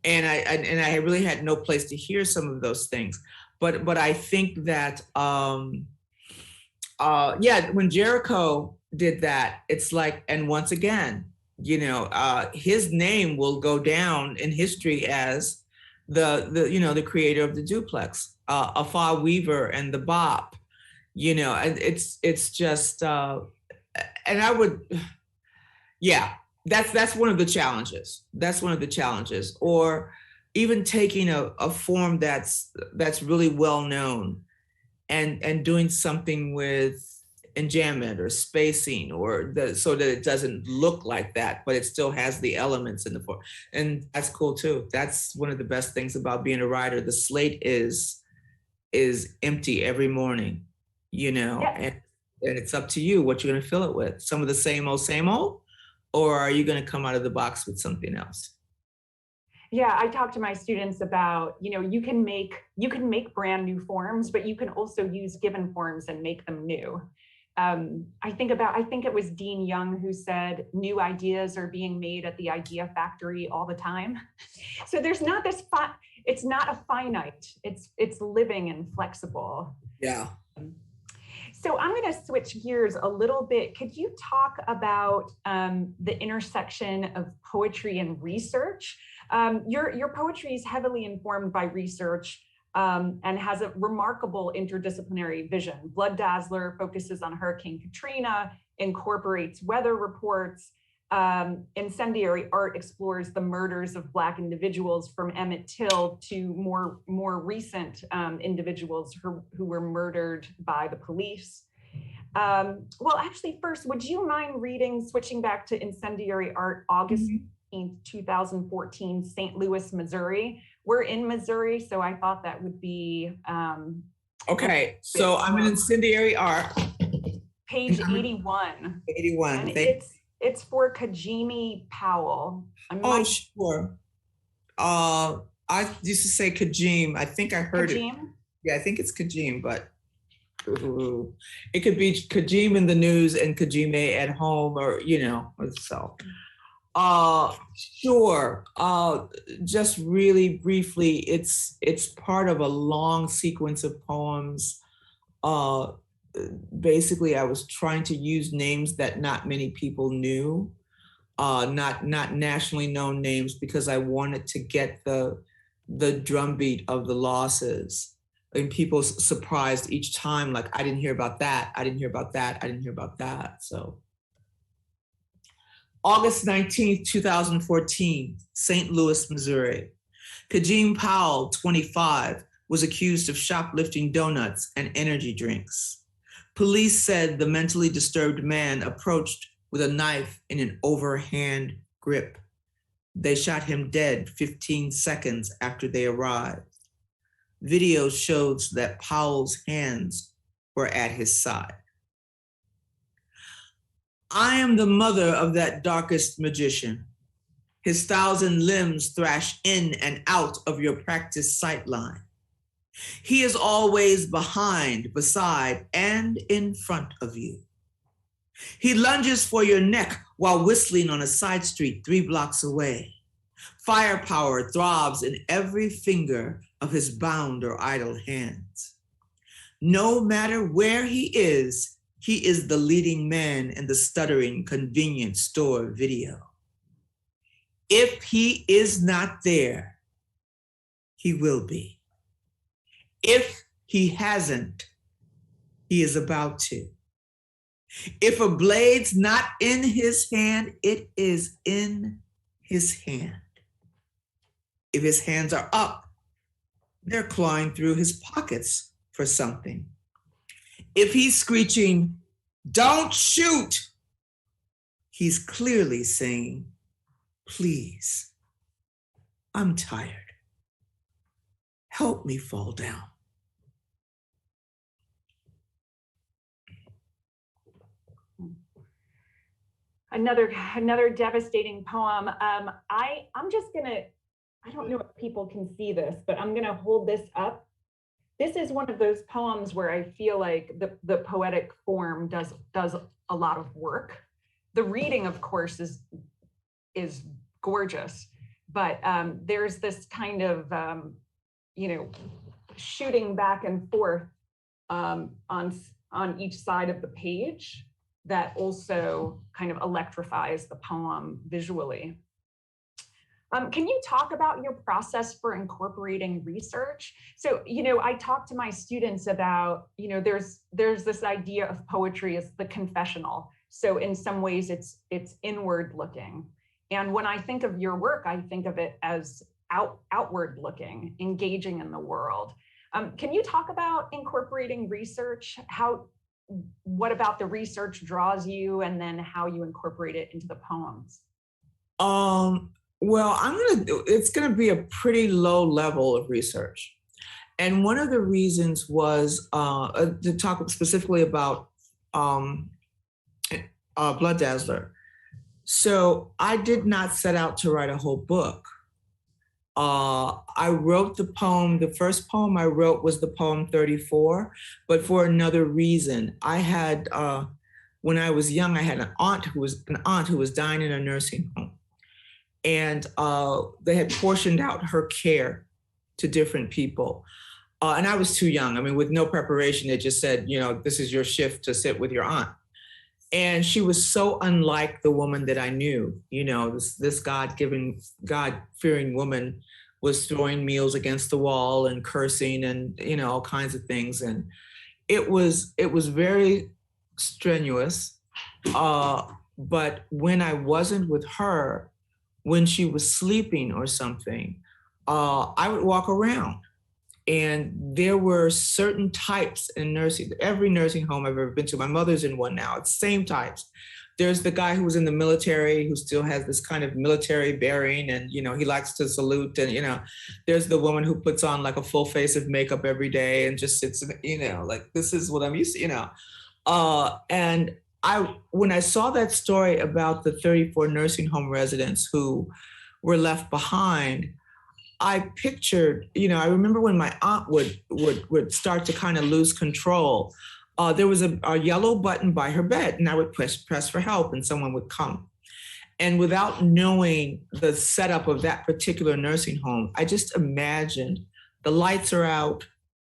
and I really had no place to hear some of those things. But I think that when Jericho did that, it's like, and once again, his name will go down in history as the creator of the duplex, Afar Weaver and the bop, and it's just, and I would, that's one of the challenges. That's one of the challenges, or even taking a form that's really well known and doing something with enjambment or spacing so that it doesn't look like that, but it still has the elements in the form. And that's cool too. That's one of the best things about being a writer. The slate is empty every morning, and it's up to you what you're going to fill it with. Some of the same old, or are you going to come out of the box with something else? Yeah, I talk to my students about, you can make brand new forms, but you can also use given forms and make them new. I think it was Dean Young who said, new ideas are being made at the idea factory all the time. So there's not this, it's not a finite, it's living and flexible. Yeah. So I'm going to switch gears a little bit. Could you talk about the intersection of poetry and research? Your poetry is heavily informed by research and has a remarkable interdisciplinary vision. Blood Dazzler focuses on Hurricane Katrina, incorporates weather reports. Incendiary Art explores the murders of Black individuals from Emmett Till to more recent individuals who were murdered by the police. Well, actually, first, would you mind switching back to Incendiary Art, August 15th, 2014, St. Louis, Missouri. We're in Missouri, so I thought that would be okay. So I'm in Incendiary Art, page 81. 81. And it's for Kajimi Powell. Sure. I used to say Kajim. I think I heard Kajim? It. Yeah, I think it's Kajim, but it could be Kajim in the news and Kajime at home, or so. Sure. Just really briefly, it's part of a long sequence of poems. Basically, I was trying to use names that not many people knew, not nationally known names, because I wanted to get the drumbeat of the losses. And people surprised each time, like, I didn't hear about that, I didn't hear about that, I didn't hear about that. So August 19th, 2014, St. Louis, Missouri. Kajim Powell, 25, was accused of shoplifting donuts and energy drinks. Police said the mentally disturbed man approached with a knife in an overhand grip. They shot him dead 15 seconds after they arrived. Video shows that Powell's hands were at his side. I am the mother of that darkest magician. His 1,000 limbs thrash in and out of your practice sightline. He is always behind, beside, and in front of you. He lunges for your neck while whistling on a side street 3 blocks away. Firepower throbs in every finger of his bound or idle hands. No matter where he is the leading man in the stuttering convenience store video. If he is not there, he will be. If he hasn't, he is about to. If a blade's not in his hand, it is in his hand. If his hands are up, they're clawing through his pockets for something. If he's screeching, "Don't shoot," he's clearly saying, "Please, I'm tired. Help me fall down." Another devastating poem. I'm just gonna, I don't know if people can see this, but I'm gonna hold this up. This is one of those poems where I feel like the poetic form does a lot of work. The reading, of course, is gorgeous, but there's this kind of shooting back and forth on each side of the page that also kind of electrifies the poem visually. Can you talk about your process for incorporating research? So, I talk to my students about, there's this idea of poetry as the confessional. So in some ways it's inward looking. And when I think of your work, I think of it as outward looking, engaging in the world. Can you talk about incorporating research? What about the research draws you, and then how you incorporate it into the poems? Well, it's gonna be a pretty low level of research. And one of the reasons was to talk specifically about Blood Dazzler. So I did not set out to write a whole book. I wrote the poem, the first poem I wrote was the poem 34, but for another reason. I had, when I was young, I had an aunt who was dying in a nursing home. And they had portioned out her care to different people. And I was too young. I mean, with no preparation, they just said, this is your shift to sit with your aunt. And she was so unlike the woman that I knew. This God-fearing woman was throwing meals against the wall and cursing and, all kinds of things. And it was very strenuous. But when I wasn't with her, when she was sleeping or something, I would walk around. And there were certain types in nursing, every nursing home I've ever been to, my mother's in one now, it's the same types. There's the guy who was in the military who still has this kind of military bearing and, he likes to salute. And, there's the woman who puts on like a full face of makeup every day and just sits, like, this is what I'm used to, And when I saw that story about the 34 nursing home residents who were left behind, I pictured, I remember when my aunt would start to kind of lose control. There was a yellow button by her bed, and I would press for help, and someone would come. And without knowing the setup of that particular nursing home, I just imagined the lights are out,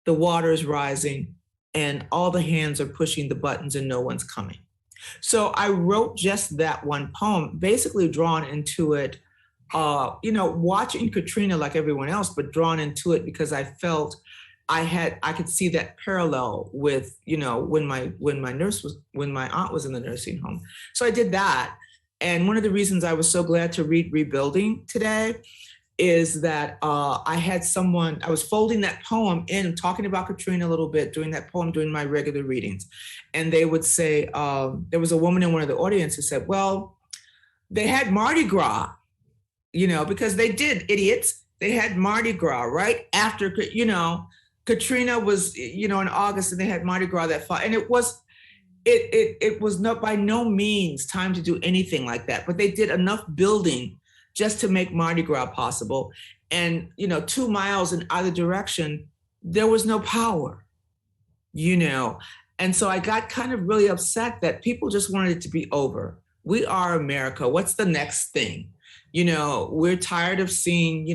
the water's rising, and all the hands are pushing the buttons and no one's coming. So I wrote just that one poem, basically drawn into it, watching Katrina like everyone else, but drawn into it because I felt I could see that parallel with, when my aunt was in the nursing home. So I did that. And one of the reasons I was so glad to read Rebuilding today is that I was folding that poem in, talking about Katrina a little bit, doing that poem, doing my regular readings. And they would say, there was a woman in one of the audience who said, well, they had Mardi Gras, because they did, idiots. They had Mardi Gras right after, Katrina was, in August, and they had Mardi Gras that fall, and it was not by no means time to do anything like that, but they did enough building just to make Mardi Gras possible. And 2 miles in either direction, there was no power, And so I got kind of really upset that people just wanted it to be over. We are America. What's the next thing? We're tired of seeing,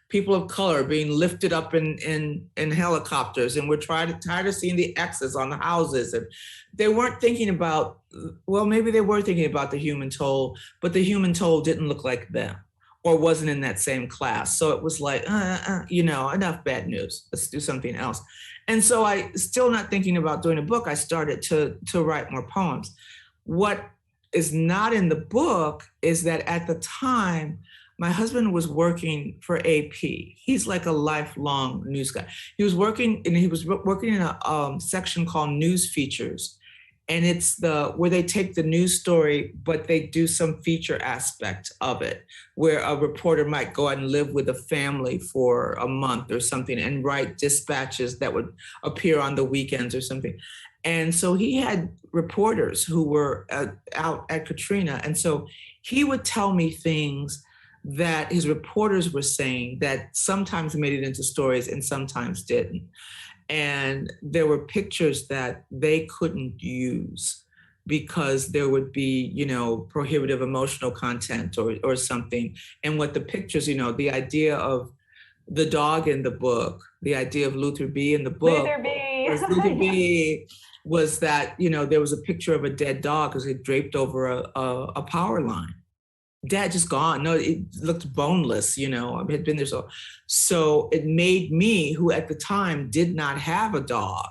people of color being lifted up in helicopters, and we're tired of seeing the X's on the houses. And they weren't thinking about, well, maybe they were thinking about the human toll, but the human toll didn't look like them or wasn't in that same class. So it was like, enough bad news. Let's do something else. And so I, still not thinking about doing a book, I started to write more poems. What is not in the book is that at the time, my husband was working for AP. He's like a lifelong news guy. He was working in a section called News Features. And it's where they take the news story, but they do some feature aspect of it, where a reporter might go out and live with a family for a month or something and write dispatches that would appear on the weekends or something. And so he had reporters who were out at Katrina. And so he would tell me things that his reporters were saying that sometimes made it into stories and sometimes didn't. And there were pictures that they couldn't use because there would be, prohibitive emotional content or something. And what the pictures, the idea of the dog in the book, the idea of Luther B in the book. Luther B was that, there was a picture of a dead dog because it draped over a power line. Dad just gone. No, it looked boneless, I had been there. So it made me, who at the time did not have a dog,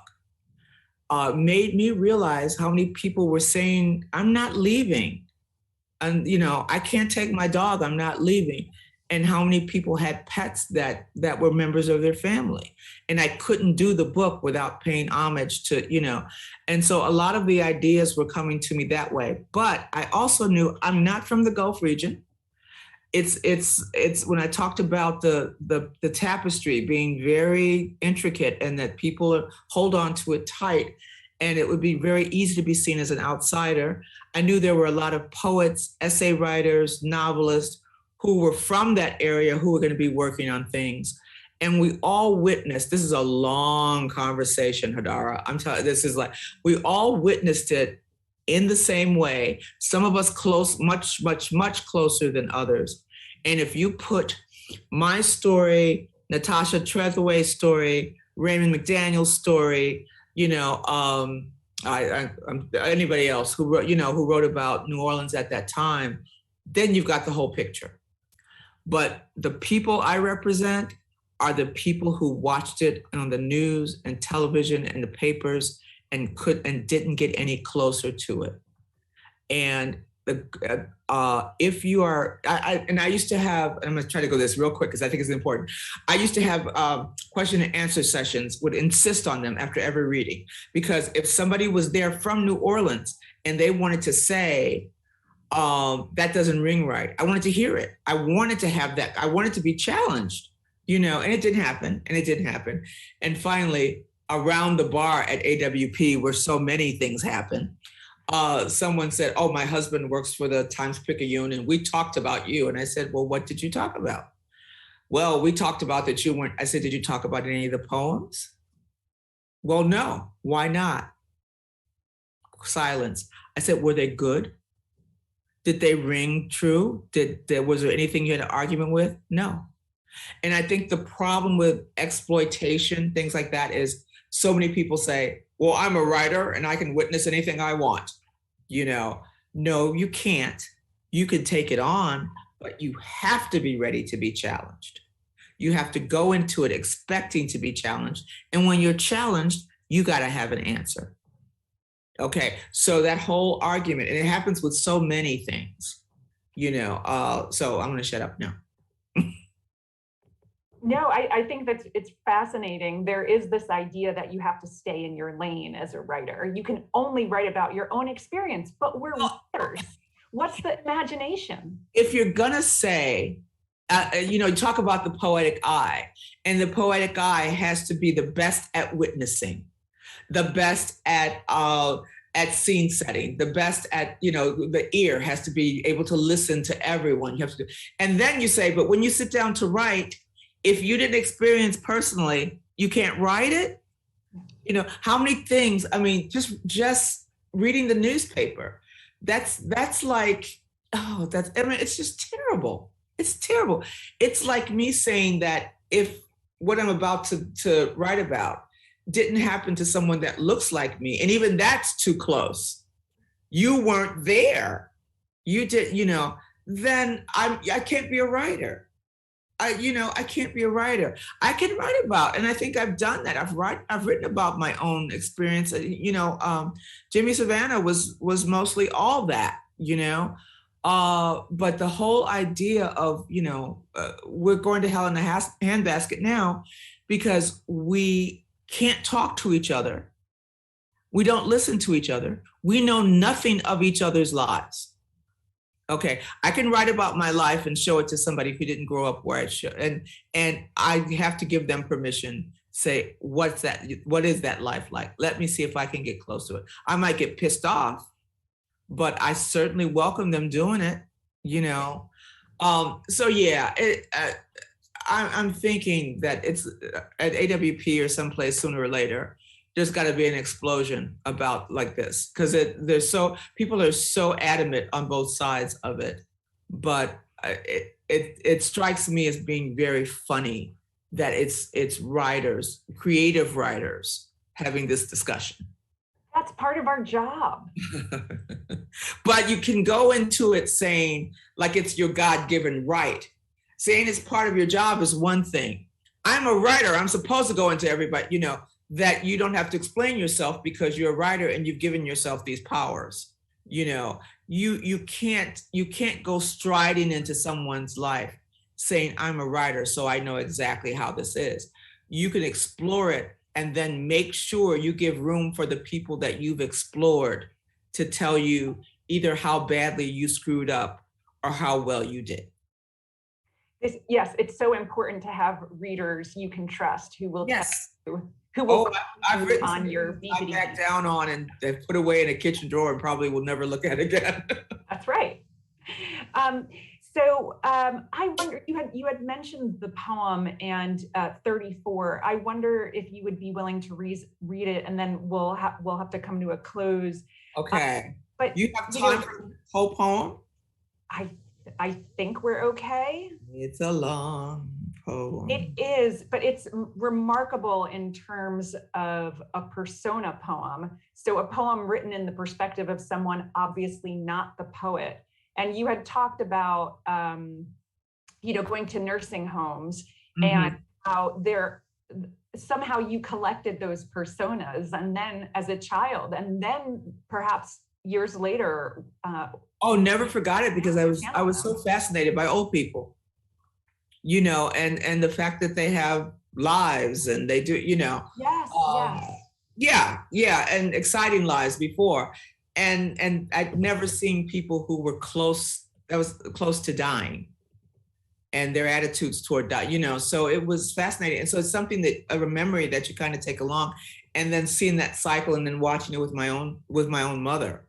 made me realize how many people were saying, I'm not leaving. And, I can't take my dog, I'm not leaving. And how many people had pets that were members of their family. And I couldn't do the book without paying homage to, and so a lot of the ideas were coming to me that way. But I also knew I'm not from the Gulf region. It's when I talked about the tapestry being very intricate and that people hold on to it tight, and it would be very easy to be seen as an outsider. I knew there were a lot of poets, essay writers, novelists, who were from that area who were going to be working on things. And we all witnessed, this is a long conversation, Hadara. I'm telling you, this is like, we all witnessed it in the same way. Some of us close, much, much, much closer than others. And if you put my story, Natasha Trethewey's story, Raymond McDaniel's story, anybody else who wrote about New Orleans at that time, then you've got the whole picture. But the people I represent are the people who watched it on the news and television and the papers and didn't get any closer to it. And if you are, I used to have, I'm gonna try to go this real quick because I think it's important. I used to have question and answer sessions, would insist on them after every reading, because if somebody was there from New Orleans and they wanted to say, that doesn't ring right, I wanted to hear it. I wanted to have that. I wanted to be challenged, and it didn't happen, And finally, around the bar at AWP, where so many things happen, someone said, oh, my husband works for the Times-Picayune, and we talked about you. And I said, well, what did you talk about? Well, we talked about that you weren't. I said, did you talk about any of the poems? Well, no. Why not? Silence. I said, were they good? Did they ring true? Was there anything you had an argument with? No. And I think the problem with exploitation, things like that, is so many people say, well, I'm a writer and I can witness anything I want. No, you can't. You can take it on, but you have to be ready to be challenged. You have to go into it expecting to be challenged. And when you're challenged, you got to have an answer. Okay, so that whole argument, and it happens with so many things, so I'm gonna shut up now. No, I think that it's fascinating. There is this idea that you have to stay in your lane as a writer. You can only write about your own experience, but we're writers. What's the imagination? If you're gonna say you talk about the poetic eye, and the poetic eye has to be the best at witnessing, the best at scene setting, the best at, the ear has to be able to listen to everyone. You have to, and then you say, but when you sit down to write, if you didn't experience personally, you can't write it. How many things, just reading the newspaper, that's like, it's just terrible. It's terrible. It's like me saying that if what I'm about to write about didn't happen to someone that looks like me, and even that's too close, you weren't there, you did, then I can't be a writer. I can't be a writer. I can write about, and I think I've done that. I've written about my own experience. Jimmy Savannah was mostly all that, but the whole idea of, we're going to hell in a handbasket now because we can't talk to each other. We don't listen to each other. We know nothing of each other's lives. Okay, I can write about my life and show it to somebody who didn't grow up where I should, and I have to give them permission. Say, what's that? What is that life like? Let me see if I can get close to it. I might get pissed off, but I certainly welcome them doing it. So yeah, I'm thinking that it's at AWP or someplace sooner or later. There's got to be an explosion about like this, because people are so adamant on both sides of it. But it strikes me as being very funny that it's writers, creative writers, having this discussion. That's part of our job. But you can go into it saying like it's your God-given right. Saying it's part of your job is one thing. I'm a writer. I'm supposed to go into everybody, that you don't have to explain yourself because you're a writer and you've given yourself these powers. You can't go striding into someone's life saying I'm a writer, so I know exactly how this is. You can explore it and then make sure you give room for the people that you've explored to tell you either how badly you screwed up or how well you did. Yes, it's so important to have readers you can trust who will I've written on your DVD. I back down on and put away in a kitchen drawer and probably will never look at it again. That's right. So I wonder, you had mentioned the poem and 34. I wonder if you would be willing to read it, and then we'll have to come to a close. Okay. But you have time for the whole poem? I think we're okay. It's a long poem. It is, but it's remarkable in terms of a persona poem. So a poem written in the perspective of someone obviously not the poet. And you had talked about, going to nursing homes, and how somehow you collected those personas, and then as a child, and then perhaps years later. Never forgot it, because I was so fascinated by old people, and the fact that they have lives and they do, Yes. And exciting lives before. And I'd never seen people who were close to dying, and their attitudes toward dying, so it was fascinating. And so it's something that a memory that you kind of take along, and then seeing that cycle and then watching it with my own mother,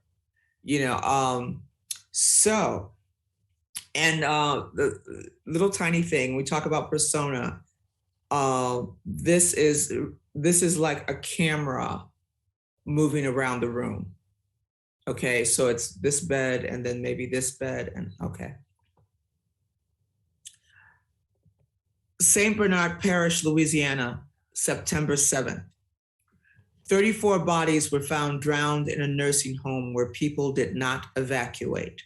so, and the little tiny thing, we talk about persona. This is like a camera moving around the room. Okay, so it's this bed and then maybe this bed, and okay. St. Bernard Parish, Louisiana, September 7th. 34 bodies were found drowned in a nursing home where people did not evacuate.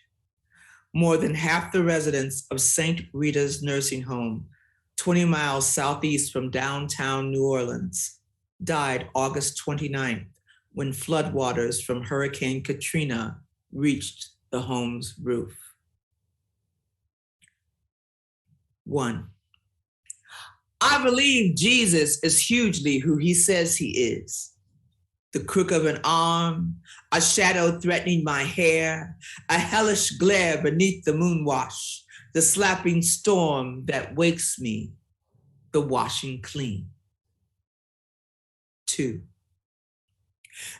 More than half the residents of St. Rita's nursing home, 20 miles southeast from downtown New Orleans, died August 29th when floodwaters from Hurricane Katrina reached the home's roof. 1. I believe Jesus is hugely who he says he is. The crook of an arm, a shadow threatening my hair, a hellish glare beneath the moonwash, the slapping storm that wakes me, the washing clean. 2.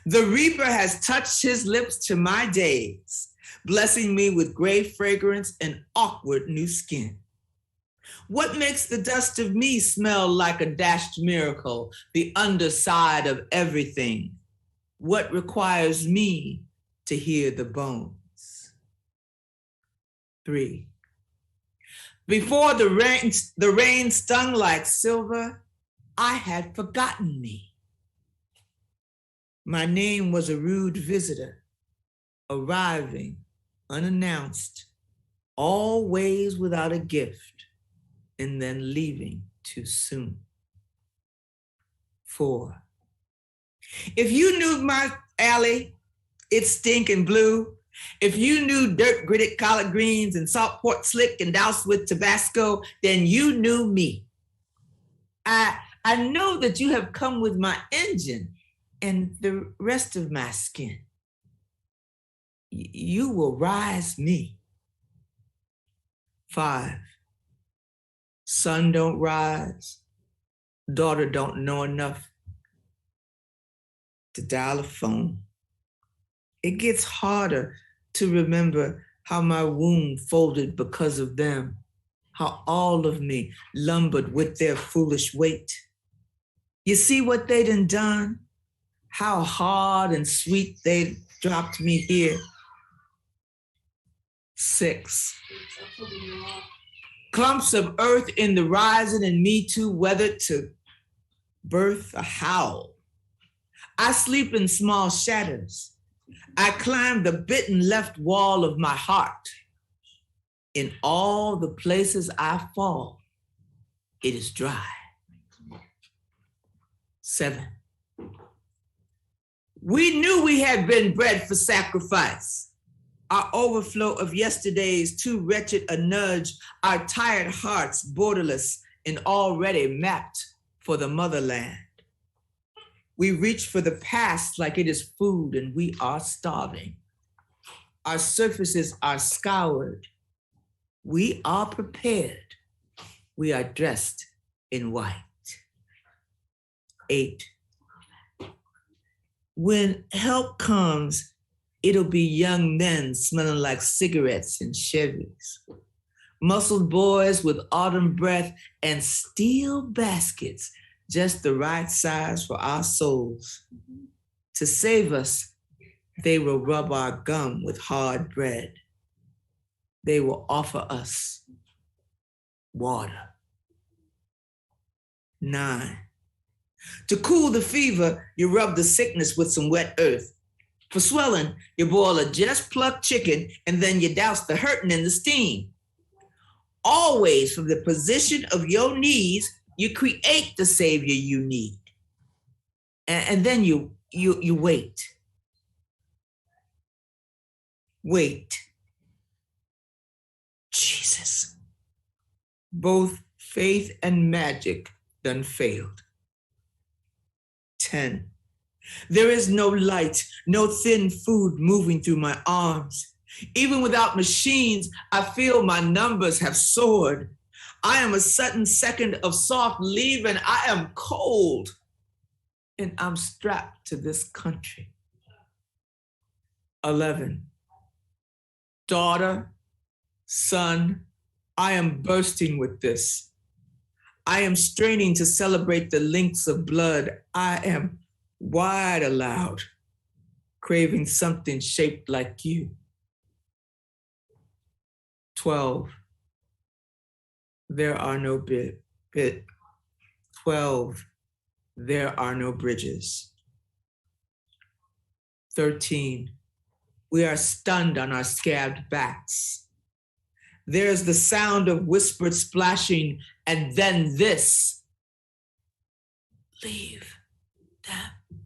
The reaper has touched his lips to my days, blessing me with gray fragrance and awkward new skin. What makes the dust of me smell like a dashed miracle, the underside of everything? What requires me to hear the bones? 3. Before the rain stung like silver, I had forgotten me. My name was a rude visitor, arriving unannounced, always without a gift, and then leaving too soon. 4. If you knew my alley, it's stinking blue. If you knew dirt gritted collard greens and salt pork slick and doused with Tabasco, then you knew me. I know that you have come with my engine and the rest of my skin. You will rise me. 5. Son don't rise, daughter don't know enough to dial a phone. It gets harder to remember how my womb folded because of them, how all of me lumbered with their foolish weight. You see what they done? How hard and sweet they dropped me here. 6. Clumps of earth in the rising and me too weathered to birth a howl. I sleep in small shadows. I climb the bitten left wall of my heart. In all the places I fall, it is dry. 7. We knew we had been bred for sacrifice. Our overflow of yesterday's too wretched a nudge, our tired hearts borderless and already mapped for the motherland. We reach for the past like it is food and we are starving. Our surfaces are scoured. We are prepared. We are dressed in white. 8. When help comes, it'll be young men smelling like cigarettes in Chevys, muscled boys with autumn breath and steel baskets, just the right size for our souls. To save us, they will rub our gum with hard bread. They will offer us water. 9. To cool the fever, you rub the sickness with some wet earth. For swelling, you boil a just plucked chicken and then you douse the hurting in the steam. Always from the position of your knees, you create the savior you need. And then you wait. Wait. Jesus. Both faith and magic done failed. 10. There is no light, no thin food moving through my arms. Even without machines, I feel my numbers have soared. I am a sudden second of soft leave and I am cold. And I'm strapped to this country. 11. Daughter, son, I am bursting with this. I am straining to celebrate the links of blood. I am wide aloud, craving something shaped like you. 12. There are no 12. There are no bridges. 13. We are stunned on our scabbed backs. There's the sound of whispered splashing, and then this. Leave them.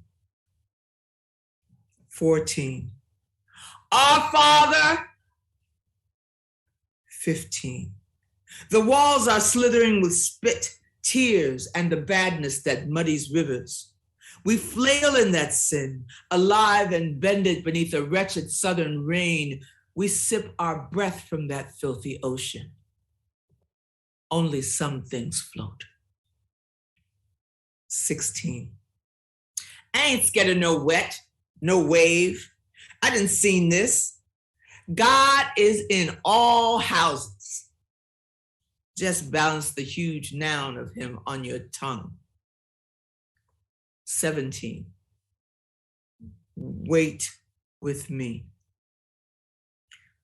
14. Our Father. 15. The walls are slithering with spit, tears, and the badness that muddies rivers. We flail in that sin, alive and bended beneath a wretched southern rain. We sip our breath from that filthy ocean. only some things float. 16. I ain't scared of no wet, no wave. I done seen this. God is in all houses. Just balance the huge noun of him on your tongue. 17. Wait with me.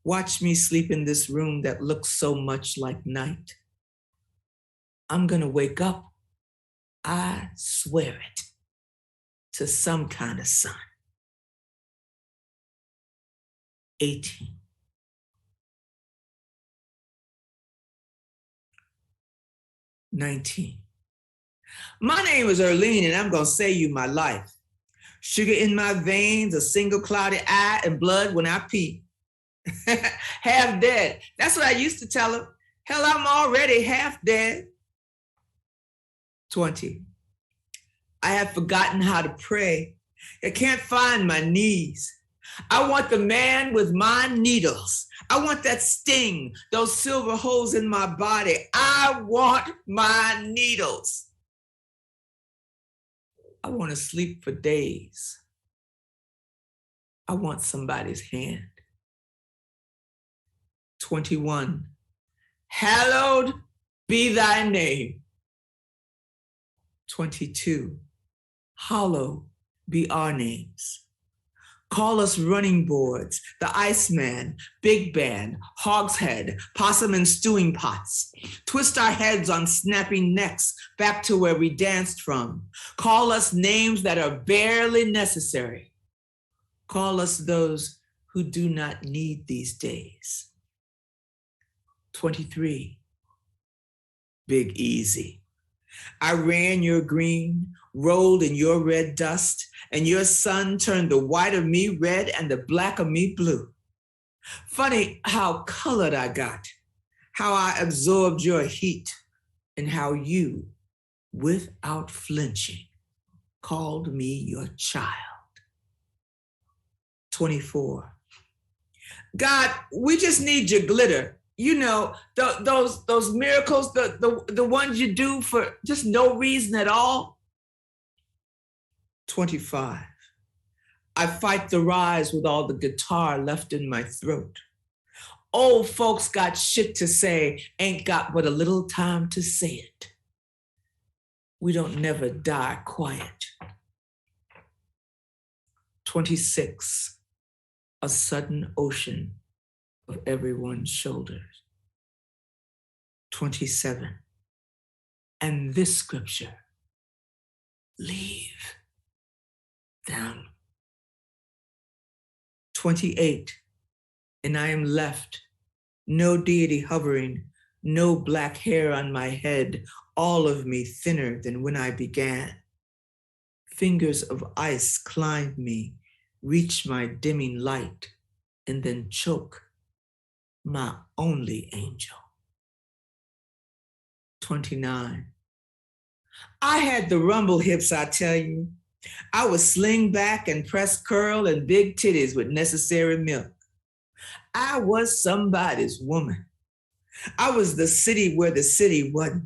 Watch me sleep in this room that looks so much like night. I'm gonna wake up, I swear it, to some kind of sun. 18. $19. My name is Erlene, and I'm gonna say you my life. Sugar in my veins, a single cloudy eye, and blood when I pee. Half dead. That's what I used to tell him. Hell, I'm already half dead. 20. I have forgotten how to pray. I can't find my knees. I want the man with my needles. I want that sting, those silver holes in my body. I want my needles. I want to sleep for days. I want somebody's hand. 21. Hallowed be thy name. 22. Hollow be our names. Call us running boards, the Iceman, Big Band, Hogshead, Possum and Stewing Pots. Twist our heads on snapping necks back to where we danced from. Call us names that are barely necessary. Call us those who do not need these days. 23. Big Easy. I ran your green, rolled in your red dust, and your sun turned the white of me red and the black of me blue. Funny how colored I got, how I absorbed your heat, and how you, without flinching, called me your child. 24. God, we just need your glitter. You know, those miracles, the ones you do for just no reason at all. 25. I fight the rise with all the guitar left in my throat. Old folks got shit to say, ain't got but a little time to say it. We don't never die quiet. 26. A sudden ocean of everyone's shoulders. 27. And this scripture, leave them. 28. And I am left, no deity hovering, no black hair on my head, all of me thinner than when I began. Fingers of ice climb me, reach my dimming light, and then choke my only angel. 29. I had the rumble hips, I tell you. I was sling back and press curl and big titties with necessary milk. I was somebody's woman. I was the city where the city wasn't.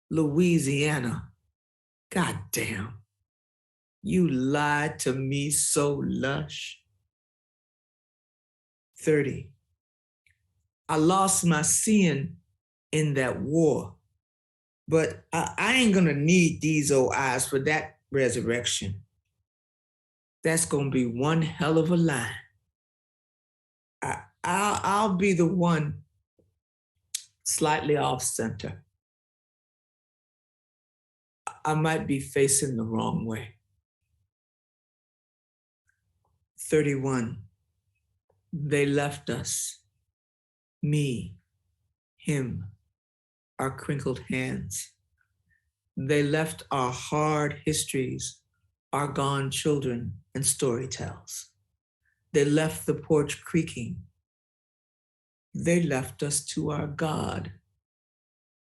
Louisiana. Goddamn. You lied to me so lush. 30. I lost my seeing in that war, but I ain't gonna need these old eyes for that resurrection. That's gonna be one hell of a line. I'll be the one slightly off center. I might be facing the wrong way. 31. They left us, me, him, our crinkled hands. They left our hard histories, our gone children and story tells. They left the porch creaking. They left us to our God,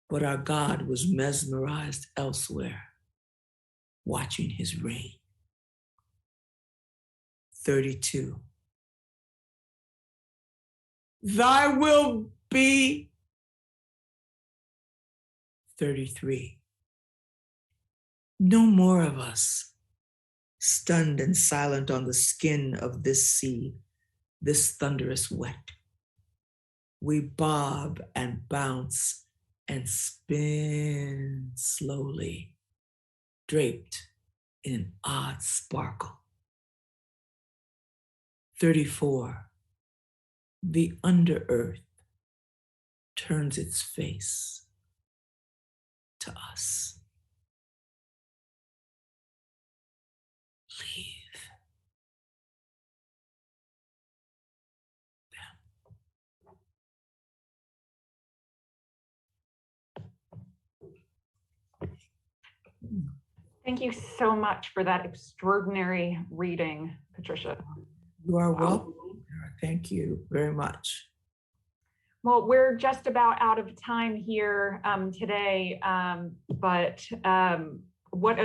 but our God was mesmerized elsewhere, watching his reign. 32. Thy will be 33. No more of us, stunned and silent on the skin of this sea, this thunderous wet. We bob and bounce and spin slowly, draped in an odd sparkle. 34. The under earth turns its face to us. Leave them. Thank you so much for that extraordinary reading, Patricia. You are welcome. Thank you very much. Well, we're just about out of time here today, but what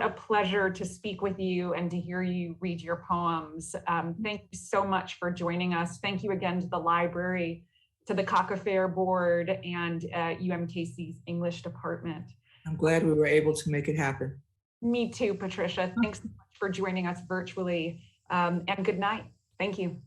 a pleasure to speak with you and to hear you read your poems. Thank you so much for joining us. Thank you again to the library, to the Cockefair board, and UMKC's English department. I'm glad we were able to make it happen. Me too, Patricia. Thanks so much for joining us virtually, and good night. Thank you.